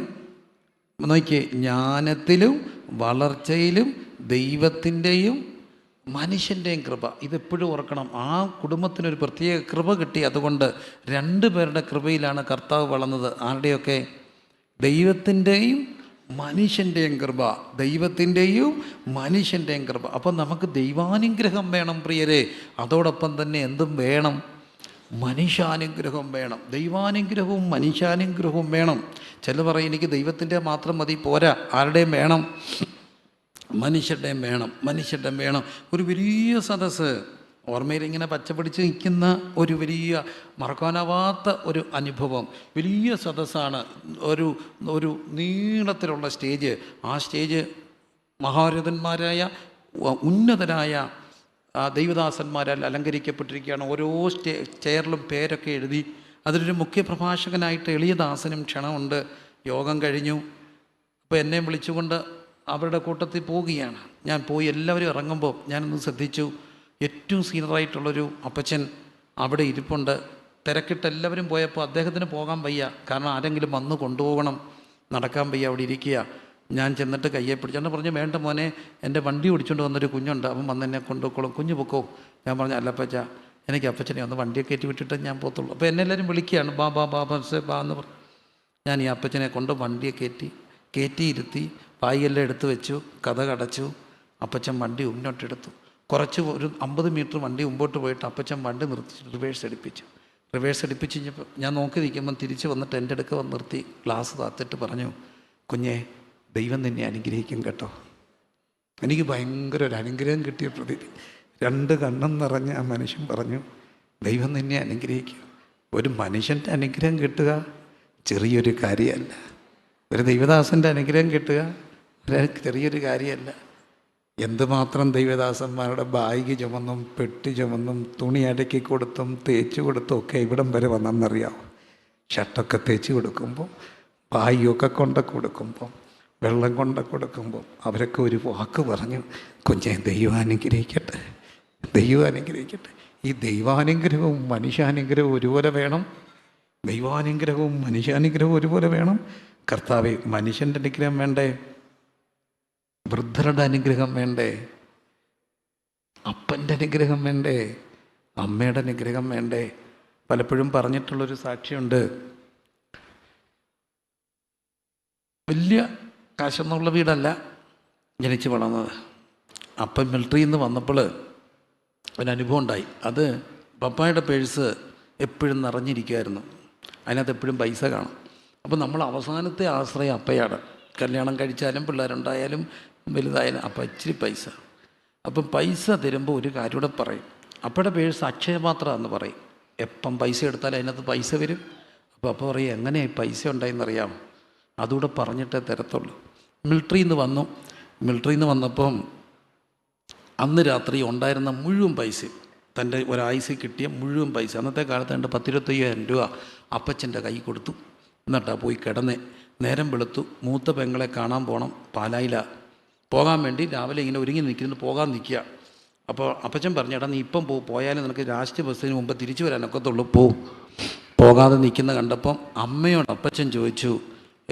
നോക്കിയേ, ജ്ഞാനത്തിലും വളർച്ചയിലും ദൈവത്തിൻ്റെയും മനുഷ്യൻ്റെയും കൃപ. ഇതെപ്പോഴും ഓർക്കണം. ആ കുടുംബത്തിനൊരു പ്രത്യേക കൃപ കിട്ടി. അതുകൊണ്ട് രണ്ടുപേരുടെ കൃപയിലാണ് കർത്താവ് വളർന്നത്. ആരുടെയൊക്കെ? ദൈവത്തിൻ്റെയും മനുഷ്യൻ്റെയും കൃപ, ദൈവത്തിൻ്റെയും മനുഷ്യൻ്റെയും കൃപ. അപ്പം നമുക്ക് ദൈവാനുഗ്രഹം വേണം പ്രിയരെ. അതോടൊപ്പം തന്നെ എന്തും വേണം? മനുഷ്യാനുഗ്രഹം വേണം. ദൈവാനുഗ്രഹവും മനുഷ്യാനുഗ്രഹവും വേണം. ചില പറയും എനിക്ക് ദൈവത്തിൻ്റെ മാത്രം മതി, പോരാ, ആരുടെയും വേണം? മനുഷ്യരുടെയും വേണം. ഒരു വലിയ സദസ്സ് ഓർമ്മയിൽ ഇങ്ങനെ പച്ചപിടിച്ച് നിൽക്കുന്ന ഒരു വലിയ മറക്കാനാവാത്ത ഒരു അനുഭവം. വലിയ സദസ്സാണ്, ഒരു നീളത്തിലുള്ള സ്റ്റേജ്. ആ സ്റ്റേജ് മഹാരഥന്മാരായ ഉന്നതരായ ദൈവദാസന്മാരാൽ അലങ്കരിക്കപ്പെട്ടിരിക്കുകയാണ്. ഓരോ ചെയറിലും പേരൊക്കെ എഴുതി. അതിലൊരു മുഖ്യ പ്രഭാഷകനായിട്ട് എളിയദാസനും ക്ഷണമുണ്ട്. യോഗം കഴിഞ്ഞു. അപ്പോൾ എന്നെ വിളിച്ചുകൊണ്ട് അവരുടെ കൂട്ടത്തിൽ പോവുകയാണ്. ഞാൻ പോയി എല്ലാവരും ഇറങ്ങുമ്പോൾ ഞാനൊന്ന് ശ്രദ്ധിച്ചു. ഏറ്റവും സീനിയറായിട്ടുള്ളൊരു അപ്പച്ചൻ അവിടെ ഇരിപ്പുണ്ട്. തിരക്കിട്ട് എല്ലാവരും പോയപ്പോൾ അദ്ദേഹത്തിന് പോകാൻ വയ്യ, കാരണം ആരെങ്കിലും വന്ന് കൊണ്ടുപോകണം, നടക്കാൻ വയ്യ, അവിടെ ഇരിക്കുക. ഞാൻ ചെന്നിട്ട് കയ്യെ പിടിച്ചോണ്ട് പറഞ്ഞു, വേണ്ട മോനെ, എൻ്റെ വണ്ടി ഓടിച്ചുകൊണ്ട് വന്നൊരു കുഞ്ഞുണ്ട്, അവൻ വന്ന് എന്നെ കൊണ്ടുപോയിക്കോളും, കുഞ്ഞ് പൊക്കോ. ഞാൻ പറഞ്ഞു, അല്ലപ്പച്ച, എനിക്ക് അപ്പച്ചനെ ഒന്ന് വണ്ടിയൊക്കെ കയറ്റി വിട്ടിട്ട് ഞാൻ പോകത്തുള്ളൂ. അപ്പോൾ എന്നെ എല്ലാവരും വിളിക്കുകയാണ്, ബാ ബാ ബാ ബസ്സേ ബാ എന്ന് പറഞ്ഞു. ഞാൻ ഈ അപ്പച്ചനെ കൊണ്ട് വണ്ടിയെ കയറ്റിയിരുത്തി പായെല്ലാം എടുത്ത് വെച്ചു, കഥ കടച്ചു. അപ്പച്ചൻ വണ്ടി മുന്നോട്ടെടുത്തു. കുറച്ച് ഒരു 50 മീറ്റർ വണ്ടി മുമ്പോട്ട് പോയിട്ട് അപ്പച്ചൻ വണ്ടി നിർത്തിച്ച് റിവേഴ്സ് അടിപ്പിച്ച് കഴിഞ്ഞപ്പോൾ ഞാൻ നോക്കി നിൽക്കുമ്പം തിരിച്ച് വന്നിട്ട് എൻ്റെ അടുക്ക വന്ന് നിർത്തി ഗ്ലാസ് താത്തിട്ട് പറഞ്ഞു, കുഞ്ഞെ, ദൈവം നിന്നെ അനുഗ്രഹിക്കും കേട്ടോ. എനിക്ക് ഭയങ്കര ഒരു അനുഗ്രഹം കിട്ടിയ പ്രതീതി. 2 കണ്ണും നിറഞ്ഞ ആ മനുഷ്യൻ പറഞ്ഞു, ദൈവം നിന്നെ അനുഗ്രഹിക്കും. ഒരു മനുഷ്യൻ്റെ അനുഗ്രഹം കിട്ടുക ചെറിയൊരു കാര്യമല്ല, ഒരു ദൈവദാസൻ്റെ അനുഗ്രഹം കിട്ടുക ചെറിയൊരു കാര്യമല്ല. എന്തുമാത്രം ദൈവദാസന്മാരുടെ ബാഗ് ചുമന്നും പെട്ടി ചുമന്നും തുണി അടക്കി കൊടുത്തും തേച്ച് കൊടുത്തും ഒക്കെ ഇവിടം വരെ വന്നെന്നറിയാവും. ഷർട്ടൊക്കെ തേച്ച് കൊടുക്കുമ്പോൾ, ബാഗൊക്കെ കൊടുക്കുമ്പോൾ, വെള്ളം കൊടുക്കുമ്പോൾ അവരൊക്കെ ഒരു വാക്ക് പറഞ്ഞു, കുഞ്ഞെ, ദൈവം അനുഗ്രഹിക്കട്ടെ. ഈ ദൈവാനുഗ്രഹവും മനുഷ്യാനുഗ്രഹവും ഒരുപോലെ വേണം. ദൈവാനുഗ്രഹവും മനുഷ്യാനുഗ്രഹവും ഒരുപോലെ വേണം. കർത്താവേ, മനുഷ്യൻ്റെ അനുഗ്രഹം വേണ്ടേ? വൃദ്ധരുടെ അനുഗ്രഹം വേണ്ടേ? അപ്പൻ്റെ അനുഗ്രഹം വേണ്ടേ? അമ്മയുടെ അനുഗ്രഹം വേണ്ടേ? പലപ്പോഴും പറഞ്ഞിട്ടുള്ളൊരു സാക്ഷിയുണ്ട്. വലിയ കാശൊന്നുള്ള വീടല്ല ജനിച്ച് വളർന്നത്. അപ്പം മിലിറ്ററിയിൽ നിന്ന് വന്നപ്പോൾ ഒരനുഭവം ഉണ്ടായി. അത് പപ്പായുടെ പേഴ്സ് എപ്പോഴും നിറഞ്ഞിരിക്കുമായിരുന്നു, അതിനകത്ത് എപ്പോഴും പൈസ കാണും. അപ്പോൾ നമ്മൾ അവസാനത്തെ ആശ്രയം അപ്പയാണ്. കല്യാണം കഴിച്ചാലും പിള്ളേരുണ്ടായാലും വലുതായാലും അപ്പം ഇച്ചിരി പൈസ. അപ്പം പൈസ തരുമ്പോൾ ഒരു കാര്യം കൂടെ പറയും, അപ്പയുടെ പേഴ്സ് അക്ഷയപാത്രമെന്ന് പറയും. എപ്പം പൈസ എടുത്താലും അതിനകത്ത് പൈസ വരും. അപ്പോൾ പറയും, എങ്ങനെയാണ് പൈസ ഉണ്ടായെന്നറിയാം, അതുകൂടെ പറഞ്ഞിട്ടേ തരത്തുള്ളൂ. മിലിറ്ററിയിൽ നിന്ന് വന്നപ്പം അന്ന് രാത്രി ഉണ്ടായിരുന്ന മുഴുവൻ പൈസ, തൻ്റെ ഒരാഴ്ച കിട്ടിയ മുഴുവൻ പൈസ, അന്നത്തെ കാലത്ത് 10-25,000 രൂപ അപ്പച്ചൻ്റെ കൈ കൊടുത്തു. എന്നിട്ടാ പോയി കിടന്നേ. നേരം വെളുത്തു. മൂത്ത പെങ്ങളെ കാണാൻ പോകണം, പാലായില പോകാൻ വേണ്ടി രാവിലെ ഇങ്ങനെ ഒരുങ്ങി പോകാൻ നിൽക്കുക. അപ്പോൾ അപ്പച്ചൻ പറഞ്ഞു, എടാ, നീ ഇപ്പം പോയാലും നിനക്ക് ലാസ്റ്റ് ബസ്സിന് മുമ്പ് തിരിച്ചു വരാനൊക്കത്തുള്ളൂ, പോകാതെ നിൽക്കുന്ന കണ്ടപ്പം അമ്മയോട് അപ്പച്ചൻ ചോദിച്ചു,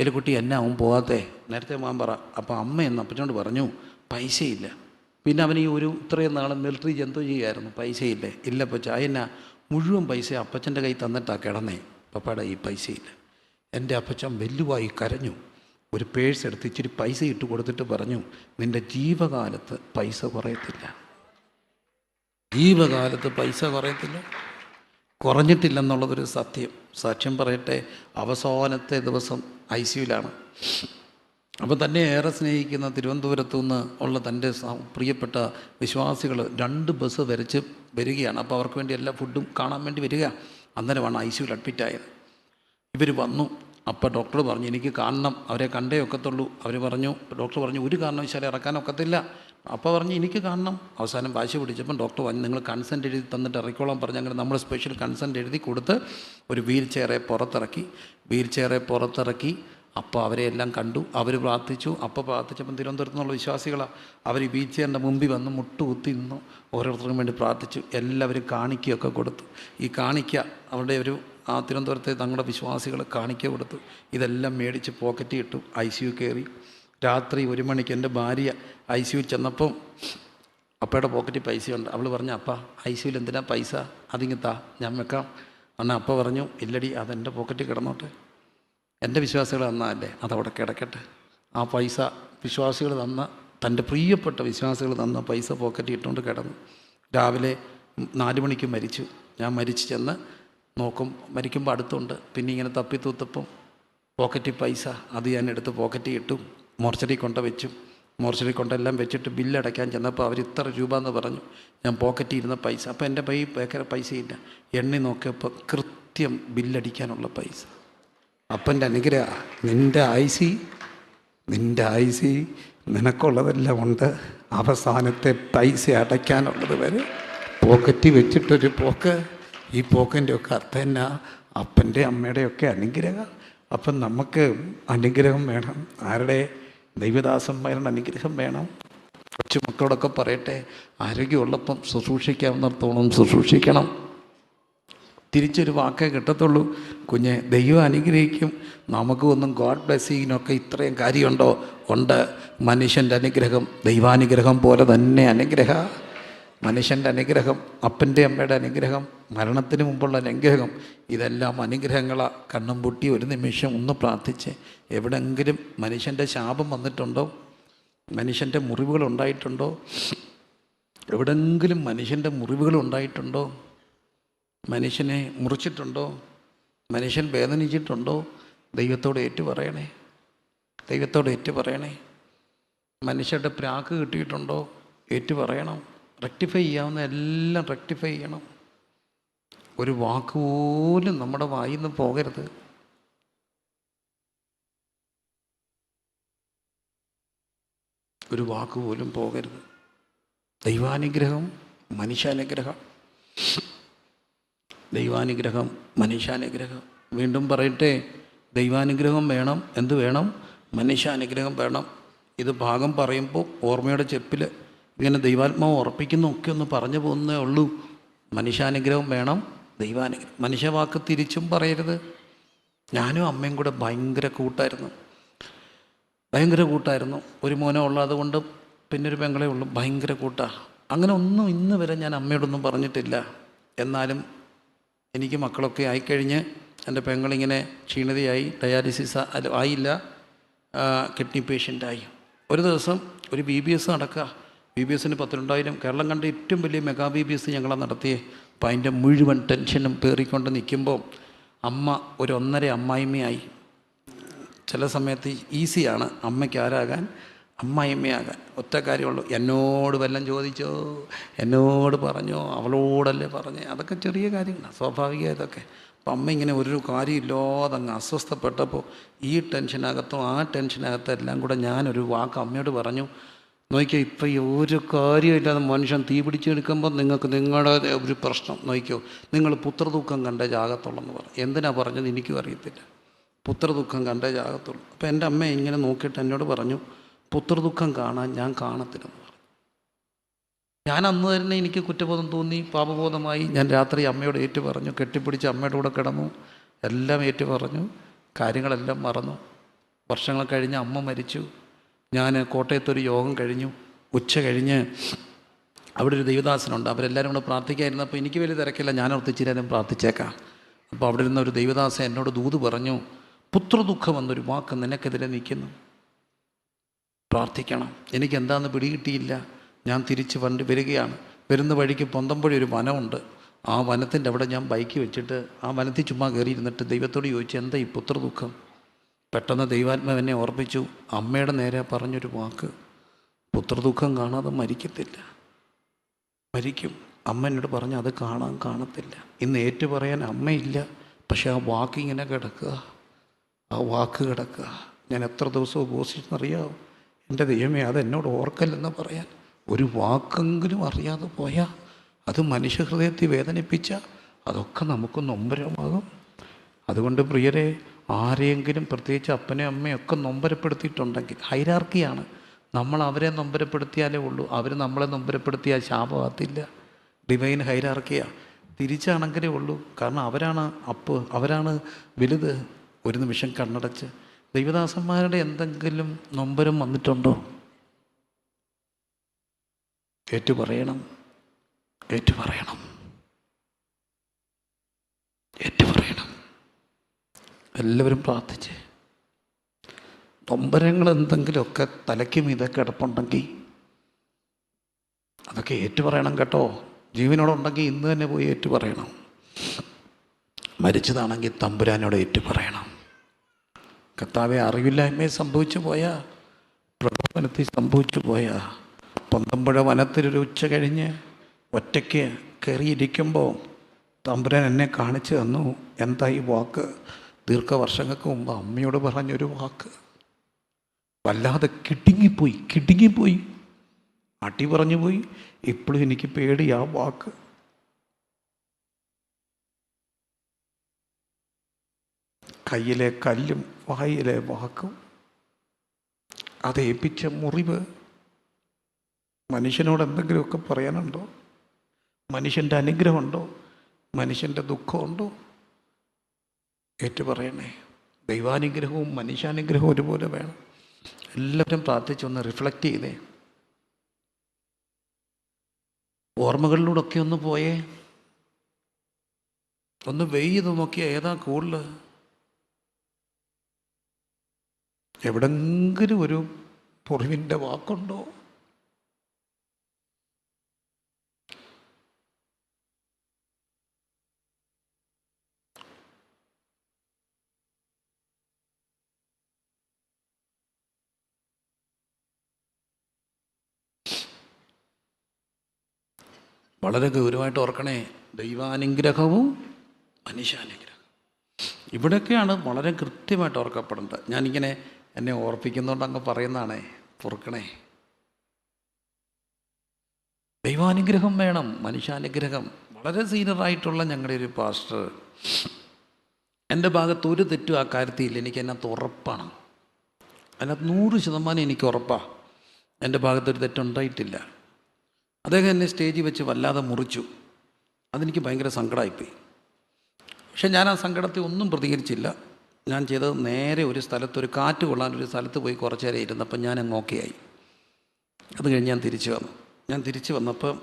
എലിക്കുട്ടി, എന്നാ അവൻ പോകാത്തേ, നേരത്തെ പോകാൻ പറ. അപ്പോൾ അമ്മ എന്ന് അപ്പച്ചനോട് പറഞ്ഞു, പൈസയില്ല. പിന്നെ അവൻ ഇത്രയും നാളെ മിലിറ്ററി ജന്തു ചെയ്യുമായിരുന്നു, പൈസയില്ലേ? ഇല്ല അപ്പച്ച. അതിനാ മുഴുവൻ പൈസ അപ്പച്ചൻ്റെ കൈ തന്നിട്ടാണ് കിടന്നേ, പപ്പയുടെ ഈ പൈസയില്ല. എൻ്റെ അപ്പച്ചൻ വെല്ലുവായി കരഞ്ഞു. ഒരു പേഴ്സ് എടുത്ത് ഇച്ചിരി പൈസ ഇട്ട് കൊടുത്തിട്ട് പറഞ്ഞു, നിൻ്റെ ജീവകാലത്ത് പൈസ കുറയത്തില്ല, കുറഞ്ഞിട്ടില്ലെന്നുള്ളതൊരു സാക്ഷ്യം പറയട്ടെ. അവസാനത്തെ ദിവസം ICUവിലാണ്. അപ്പോൾ തന്നെ ഏറെ സ്നേഹിക്കുന്ന തിരുവനന്തപുരത്തു നിന്ന് ഉള്ള തൻ്റെ പ്രിയപ്പെട്ട വിശ്വാസികൾ 2 ബസ് വരികയാണ്. അപ്പോൾ അവർക്ക് വേണ്ടി എല്ലാ ഫുഡും കാണാൻ വേണ്ടി വരിക. അന്നേരമാണ് ICUവിൽ അഡ്മിറ്റായത്. ഇവർ വന്നു. അപ്പോൾ ഡോക്ടർ പറഞ്ഞു, എനിക്ക് കാണണം, അവരെ കണ്ടേ ഒക്കത്തുള്ളൂ. ഡോക്ടർ പറഞ്ഞു, ഒരു കാരണവശാലും ഇറക്കാനൊക്കത്തില്ല. അപ്പോൾ പറഞ്ഞു, എനിക്ക് കാണണം. അവസാനം വാശി പിടിച്ചപ്പം ഡോക്ടർ പറഞ്ഞു, നിങ്ങൾ കൺസെൻറ്റ് എഴുതി തന്നിട്ട് ഇറക്കിക്കോളാൻ പറഞ്ഞു. അങ്ങനെ നമ്മൾ സ്പെഷ്യൽ കൺസെൻറ്റ് എഴുതി കൊടുത്ത് ഒരു വീൽ ചെയറെ പുറത്തിറക്കി. അപ്പോൾ അവരെ എല്ലാം കണ്ടു, അവർ പ്രാർത്ഥിച്ചു. അപ്പോൾ പ്രാർത്ഥിച്ചപ്പം തിരുവനന്തപുരത്ത് നിന്നുള്ള വിശ്വാസികളാണ്. അവർ ഈ വീൽ ചെയറിൻ്റെ മുമ്പിൽ വന്ന് മുട്ടുകുത്തി നിന്നു, ഓരോരുത്തർക്കും വേണ്ടി പ്രാർത്ഥിച്ചു. എല്ലാവരും കാണിക്കയൊക്കെ കൊടുത്തു. ഈ കാണിക്ക അവരുടെ തിരുവനന്തപുരത്തെ തങ്ങളുടെ വിശ്വാസികൾ കാണിക്ക കൊടുത്തു. ഇതെല്ലാം മേടിച്ച് പോക്കറ്റിൽ ഇട്ടു. ICU കയറി. രാത്രി 1 മണിക്ക് എൻ്റെ ഭാര്യ ICU ചെന്നപ്പം അപ്പയുടെ പോക്കറ്റിൽ പൈസയുണ്ട്. അവൾ പറഞ്ഞു, അപ്പ ICUവിൽ എന്തിനാ പൈസ, അതിങ്ങത്താ, ഞാൻ വെക്കാം. എന്നാൽ അപ്പ പറഞ്ഞു, ഇല്ലടി, അതെൻ്റെ പോക്കറ്റിൽ കിടന്നോട്ടെ, എൻ്റെ വിശ്വാസികൾ തന്നതല്ലേ, അതവിടെ കിടക്കട്ടെ. ആ പൈസ വിശ്വാസികൾ തൻ്റെ പ്രിയപ്പെട്ട വിശ്വാസികൾ തന്ന പൈസ പോക്കറ്റിൽ ഇട്ടുകൊണ്ട് കിടന്നു. രാവിലെ 4 മണിക്ക് മരിച്ചു. ഞാൻ മരിച്ചു ചെന്ന് മരിക്കുമ്പോൾ അടുത്തുണ്ട്. പിന്നെ ഇങ്ങനെ തപ്പിത്തൂത്തപ്പം പോക്കറ്റിൽ പൈസ, അത് ഞാൻ എടുത്ത് പോക്കറ്റിൽ ഇട്ടു. മോർച്ചറി കൊണ്ടെല്ലാം വെച്ചിട്ട് ബില്ലടയ്ക്കാൻ ചെന്നപ്പോൾ അവർ ഇത്ര രൂപ എന്ന് പറഞ്ഞു. ഞാൻ പോക്കറ്റിൽ ഇരുന്ന പൈസ, അപ്പോൾ എൻ്റെ പൈസയില്ല. എണ്ണി നോക്കിയപ്പോൾ കൃത്യം ബില്ലടിക്കാനുള്ള പൈസ. അപ്പൻ്റെ അനുഗ്രഹം. നിൻ്റെ ഐസി നിനക്കുള്ളതെല്ലാം ഉണ്ട്. അവസാനത്തെ പൈസ അടയ്ക്കാനുള്ളത് വരെ പോക്കറ്റിൽ വെച്ചിട്ടൊരു പോക്ക്. ഈ പോക്കിൻ്റെ ഒക്കെ അർത്ഥം എന്നാ? അപ്പൻ്റെ അമ്മയുടെയൊക്കെ അനുഗ്രഹം. അപ്പം നമുക്ക് അനുഗ്രഹം വേണം. ആരുടെ? ദൈവദാസന്മാരുടെ അനുഗ്രഹം വേണം. കൊച്ചുമക്കളോടൊക്കെ പറയട്ടെ, ആരോഗ്യമുള്ളപ്പം ശുശ്രൂഷിക്കാവുന്നിടത്തോളം ശുശ്രൂഷിക്കണം. തിരിച്ചൊരു വാക്കേ കിട്ടത്തുള്ളൂ. കുഞ്ഞെ, ദൈവം അനുഗ്രഹിക്കും. നമുക്കൊന്നും ഗോഡ് ബ്ലെസ്സിങ്ങിനൊക്കെ ഇത്രയും കാര്യമുണ്ടോ? ഉണ്ട്. മനുഷ്യൻ്റെ അനുഗ്രഹം ദൈവാനുഗ്രഹം പോലെ തന്നെ അനുഗ്രഹ. മനുഷ്യൻ്റെ അനുഗ്രഹം, അപ്പൻ്റെ അമ്മയുടെ അനുഗ്രഹം, മരണത്തിന് മുമ്പുള്ള അനുഗ്രഹം, ഇതെല്ലാം അനുഗ്രഹങ്ങളാണ്. കണ്ണും പൂട്ടി ഒരു നിമിഷം ഒന്ന് പ്രാർത്ഥിച്ച്. എവിടെയെങ്കിലും മനുഷ്യൻ്റെ ശാപം വന്നിട്ടുണ്ടോ? മനുഷ്യൻ്റെ മുറിവുകൾ ഉണ്ടായിട്ടുണ്ടോ? എവിടെയെങ്കിലും മനുഷ്യൻ്റെ മുറിവുകൾ ഉണ്ടായിട്ടുണ്ടോ? മനുഷ്യനെ മുറിച്ചിട്ടുണ്ടോ? മനുഷ്യൻ വേദനിച്ചിട്ടുണ്ടോ? ദൈവത്തോട് ഏറ്റു പറയണേ. ദൈവത്തോട് ഏറ്റു പറയണേ. മനുഷ്യരുടെ പ്രാക്ക് കിട്ടിയിട്ടുണ്ടോ? ഏറ്റു പറയണം. റെക്ടിഫൈ ചെയ്യാവുന്ന എല്ലാം റെക്ടിഫൈ ചെയ്യണം. ഒരു വാക്ക് പോലും നമ്മുടെ വായിൽ നിന്ന് പോകരുത്. ഒരു വാക്ക് പോലും പോകരുത്. ദൈവാനുഗ്രഹം, മനുഷ്യാനുഗ്രഹം. ദൈവാനുഗ്രഹം, മനുഷ്യാനുഗ്രഹം. വീണ്ടും പറയട്ടെ, ദൈവാനുഗ്രഹം വേണം. എന്ത് വേണം? മനുഷ്യാനുഗ്രഹം വേണം. ഇത് ഭാഗം പറയുമ്പോൾ ഓർമ്മയുടെ ചെപ്പിൽ ഇങ്ങനെ ദൈവാത്മാവ് ഉറപ്പിക്കുന്നൊക്കെ ഒന്ന് പറഞ്ഞു പോകുന്നേ ഉള്ളൂ. മനുഷ്യാനുഗ്രഹം വേണം, ദൈവാനുഗ്രഹം. മനുഷ്യവാക്ക് തിരിച്ചും പറയരുത്. ഞാനും അമ്മയും കൂടെ ഭയങ്കര കൂട്ടായിരുന്നു. ഒരു മോനെ ഉള്ളത് കൊണ്ട് പിന്നെ ഒരു പെങ്ങളെ ഉള്ളൂ. ഭയങ്കര കൂട്ടാണ്. അങ്ങനെ ഒന്നും ഇന്ന് വരെ ഞാൻ അമ്മയോടൊന്നും പറഞ്ഞിട്ടില്ല. എന്നാലും എനിക്ക് മക്കളൊക്കെ ആയിക്കഴിഞ്ഞ് എൻ്റെ പെങ്ങളിങ്ങനെ ക്ഷീണിതയായി, ഡയാലിസിസ് ആയില്ല, കിഡ്നി പേഷ്യൻ്റായി. ഒരു ദിവസം ഒരു BBS നടക്കുക. BBSന് 12,000, കേരളം കണ്ട ഏറ്റവും വലിയ മെഗാ BBS ഞങ്ങളെ നടത്തിയേ. അപ്പം അതിൻ്റെ മുഴുവൻ ടെൻഷനും പേറിക്കൊണ്ട് നിൽക്കുമ്പോൾ അമ്മ ഒരു 1.5 അമ്മായിമ്മയായി. ചില സമയത്ത് ഈസിയാണ് അമ്മയ്ക്ക് ആരാകാൻ, അമ്മായിമ്മയാകാൻ. ഒറ്റ കാര്യമുള്ളൂ, എന്നോട് വല്ലതും ചോദിച്ചോ, എന്നോട് പറഞ്ഞോ, അവളോടല്ലേ പറഞ്ഞേ. അതൊക്കെ ചെറിയ കാര്യങ്ങളാണ്, സ്വാഭാവികം ഇതൊക്കെ. അപ്പം അമ്മ ഇങ്ങനെ ഒരു കാര്യമില്ലാതെ അങ്ങ് അസ്വസ്ഥപ്പെട്ടപ്പോൾ ഈ ടെൻഷനകത്തും ആ ടെൻഷനകത്തും എല്ലാം കൂടെ ഞാനൊരു വാക്ക് അമ്മയോട് പറഞ്ഞു. നോക്കിയോ, ഇപ്പം ഈ ഒരു കാര്യമില്ലാതെ മനുഷ്യൻ തീ പിടിച്ചെടുക്കുമ്പോൾ നിങ്ങൾക്ക് നിങ്ങളുടെ ഒരു പ്രശ്നം നോക്കിയോ, നിങ്ങൾ പുത്രദുഃഖം കണ്ടേ ജാകത്തുള്ളെന്ന് പറഞ്ഞു. എന്തിനാ പറഞ്ഞത് എനിക്കും അറിയത്തില്ല. പുത്രദുഃഖം കണ്ടേ ജാകത്തുള്ളൂ. അപ്പോൾ എൻ്റെ അമ്മ ഇങ്ങനെ നോക്കിയിട്ട് എന്നോട് പറഞ്ഞു, പുത്രദുഃഖം കാണാൻ ഞാൻ കാണത്തില്ലെന്ന് പറഞ്ഞു. ഞാൻ അന്ന് തന്നെ എനിക്ക് കുറ്റബോധം തോന്നി, പാപബോധമായി. ഞാൻ രാത്രി അമ്മയോട് ഏറ്റു പറഞ്ഞു, കെട്ടിപ്പിടിച്ച് അമ്മയുടെ കൂടെ കിടന്നു, എല്ലാം ഏറ്റു പറഞ്ഞു, കാര്യങ്ങളെല്ലാം മറന്നു. വർഷങ്ങൾ കഴിഞ്ഞ് അമ്മ മരിച്ചു. ഞാൻ കോട്ടയത്തൊരു യോഗം കഴിഞ്ഞു. ഉച്ച കഴിഞ്ഞ് അവിടെ ഒരു ദൈവദാസനുണ്ട്. അവരെല്ലാവരും കൂടെ പ്രാർത്ഥിക്കാതിരുന്നപ്പോൾ എനിക്ക് വലിയ തിരക്കില്ല, ഞാൻ ഓർത്തിച്ചിരാനും പ്രാർത്ഥിച്ചേക്കാം. അപ്പോൾ അവിടെ ഇരുന്ന ഒരു ദൈവദാസൻ എന്നോട് ദൂത് പറഞ്ഞു, പുത്രദുഃഖം എന്നൊരു വാക്ക് നിനക്കെതിരെ നിൽക്കുന്നു, പ്രാർത്ഥിക്കണം. എനിക്കെന്താണെന്ന് പിടികിട്ടിയില്ല. ഞാൻ തിരിച്ച് വരികയാണ്. വരുന്ന വഴിക്ക് പൊന്തമ്പുഴ ഒരു വനമുണ്ട്. ആ വനത്തിൻ്റെ അവിടെ ഞാൻ ബൈക്ക് വെച്ചിട്ട് ആ വനത്തിൽ ചുമ്മാ കയറിയിരുന്നിട്ട് ദൈവത്തോട് ചോദിച്ചു, എന്താ ഈ പുത്രദുഃഖം? പെട്ടെന്ന് ദൈവാത്മാവ് എന്നെ ഓർപ്പിച്ചു. അമ്മയുടെ നേരെ പറഞ്ഞൊരു വാക്ക്, പുത്രദുഃഖം കാണാതെ മരിക്കത്തില്ല, മരിക്കും. അമ്മ എന്നോട് പറഞ്ഞു, അത് കാണത്തില്ല. ഇന്ന് ഏറ്റു പറയാൻ അമ്മയില്ല, പക്ഷെ ആ വാക്ക് ഇങ്ങനെ കിടക്കുക, ആ വാക്ക് കിടക്കുക. ഞാൻ എത്ര ദിവസം ഉപവസിച്ചെന്നറിയാമോ? എൻ്റെ ദൈവമേ, അതെന്നോട് ഓർക്കല്ലെന്ന് പറയാൻ. ഒരു വാക്കെങ്കിലും അറിയാതെ പോയാൽ, അത് മനുഷ്യഹൃദയത്തിൽ വേദനിപ്പിച്ച അതൊക്കെ നമുക്ക് നൊമ്പരമാകും. അതുകൊണ്ട് പ്രിയരെ, ആരെയെങ്കിലും പ്രത്യേകിച്ച് അപ്പനെയും അമ്മയൊക്കെ നൊമ്പരപ്പെടുത്തിയിട്ടുണ്ടെങ്കിൽ, ഹൈരാർക്കിയാണ്, നമ്മൾ അവരെ നൊമ്പരപ്പെടുത്തിയാലേ ഉള്ളൂ. അവർ നമ്മളെ നൊമ്പരപ്പെടുത്തിയാൽ ശാപമാകത്തില്ല. ഡിവൈൻ ഹൈരാർക്കിയാണ്. തിരിച്ചാണെങ്കിലേ ഉള്ളൂ. കാരണം അവരാണ് അവരാണ് വലുത്. ഒരു നിമിഷം കണ്ണടച്ച്, ദൈവദാസന്മാരുടെ എന്തെങ്കിലും നൊമ്പരം വന്നിട്ടുണ്ടോ? ഏറ്റുപറയണം, ഏറ്റുപറയണം, ഏറ്റുപറയണം. എല്ലാവരും പ്രാർത്ഥിച്ച്. നൊമ്പരങ്ങൾ എന്തെങ്കിലുമൊക്കെ തലയ്ക്ക് മീതെ കിടപ്പുണ്ടെങ്കിൽ അതൊക്കെ ഏറ്റുപറയണം കേട്ടോ. ജീവനോടുണ്ടെങ്കിൽ ഇന്ന് തന്നെ പോയി ഏറ്റുപറയണം. മരിച്ചതാണെങ്കിൽ തമ്പുരാനോട് ഏറ്റുപറയണം. കർത്താവെ, അറിവില്ലായ്മയെ സംഭവിച്ചു പോയാ, പ്രലോഭനത്തിൽ സംഭവിച്ചു പോയാ, പൊന്തമ്പുഴ വനത്തിലൊരു ഉച്ച കഴിഞ്ഞ് ഒറ്റയ്ക്ക് കയറിയിരിക്കുമ്പോൾ തമ്പുരാൻ എന്നെ കാണിച്ചു തന്നു. എന്താ ഈ വാക്ക്? ദീർഘവർഷങ്ങൾക്ക് മുമ്പ് അമ്മയോട് പറഞ്ഞൊരു വാക്ക്. വല്ലാതെ കിടുങ്ങിപ്പോയി, അടി പറഞ്ഞു പോയി. ഇപ്പോഴും എനിക്ക് പേടി ആ വാക്ക്. കയ്യിലെ കല്ലും വായിലെ വാക്കും, അതേൽപ്പിച്ച മുറിവ്. മനുഷ്യനോട് എന്തെങ്കിലുമൊക്കെ പറയാനുണ്ടോ? മനുഷ്യൻ്റെ അനുഗ്രഹമുണ്ടോ? മനുഷ്യൻ്റെ ദുഃഖമുണ്ടോ? ഏറ്റു പറയണേ. ദൈവാനുഗ്രഹവും മനുഷ്യാനുഗ്രഹവും ഒരുപോലെ വേണം. എല്ലാവരും പ്രാർത്ഥിച്ചൊന്ന് റിഫ്ലക്റ്റ് ചെയ്തേ. ഓർമ്മകളിലൂടെ ഒക്കെ ഒന്ന് പോയേ, ഒന്ന് വെയ് ചെയ്ത് നോക്കിയാൽ ഏതാ കൂടുതൽ? എവിടെങ്കിലും ഒരു പൊറിവിൻ്റെ വാക്കുണ്ടോ? വളരെ ഗൗരവമായിട്ട് ഓർക്കണേ. ദൈവാനുഗ്രഹവും മനുഷ്യാനുഗ്രഹം ഇവിടെയൊക്കെയാണ് വളരെ കൃത്യമായിട്ട് ഓർക്കപ്പെടേണ്ടത്. ഞാനിങ്ങനെ എന്നെ ഓർപ്പിക്കുന്നതുകൊണ്ട് അങ്ങ് പറയുന്നതാണേ, പൊറുക്കണേ. ദൈവാനുഗ്രഹം വേണം, മനുഷ്യാനുഗ്രഹം. വളരെ സീനിയറായിട്ടുള്ള ഞങ്ങളുടെ ഒരു പാസ്റ്റർ, എൻ്റെ ഭാഗത്ത് ഒരു തെറ്റും ആ കാര്യത്തിലില്ല. എനിക്ക് അതിനകത്ത് ഉറപ്പാണ്. അതിനകത്ത് 100% എനിക്ക് ഉറപ്പാണ്. എൻ്റെ ഭാഗത്തൊരു തെറ്റുണ്ടായിട്ടില്ല. അദ്ദേഹം എന്നെ സ്റ്റേജിൽ വെച്ച് വല്ലാതെ മുറിച്ചു. അതെനിക്ക് ഭയങ്കര സങ്കടമായിപ്പോയി. പക്ഷെ ഞാൻ ആ സങ്കടത്തിൽ ഒന്നും പ്രതികരിച്ചില്ല. ഞാൻ ചെയ്തത് നേരെ ഒരു സ്ഥലത്ത്, ഒരു കാറ്റ് കൊള്ളാൻ ഒരു സ്ഥലത്ത് പോയി കുറച്ച് നേരം ഇരുന്നപ്പോൾ ഞാൻ അങ്ങ് ഓക്കെ ആയി. അത് കഴിഞ്ഞ് ഞാൻ തിരിച്ചു വന്നു. ഞാൻ തിരിച്ചു വന്നപ്പോൾ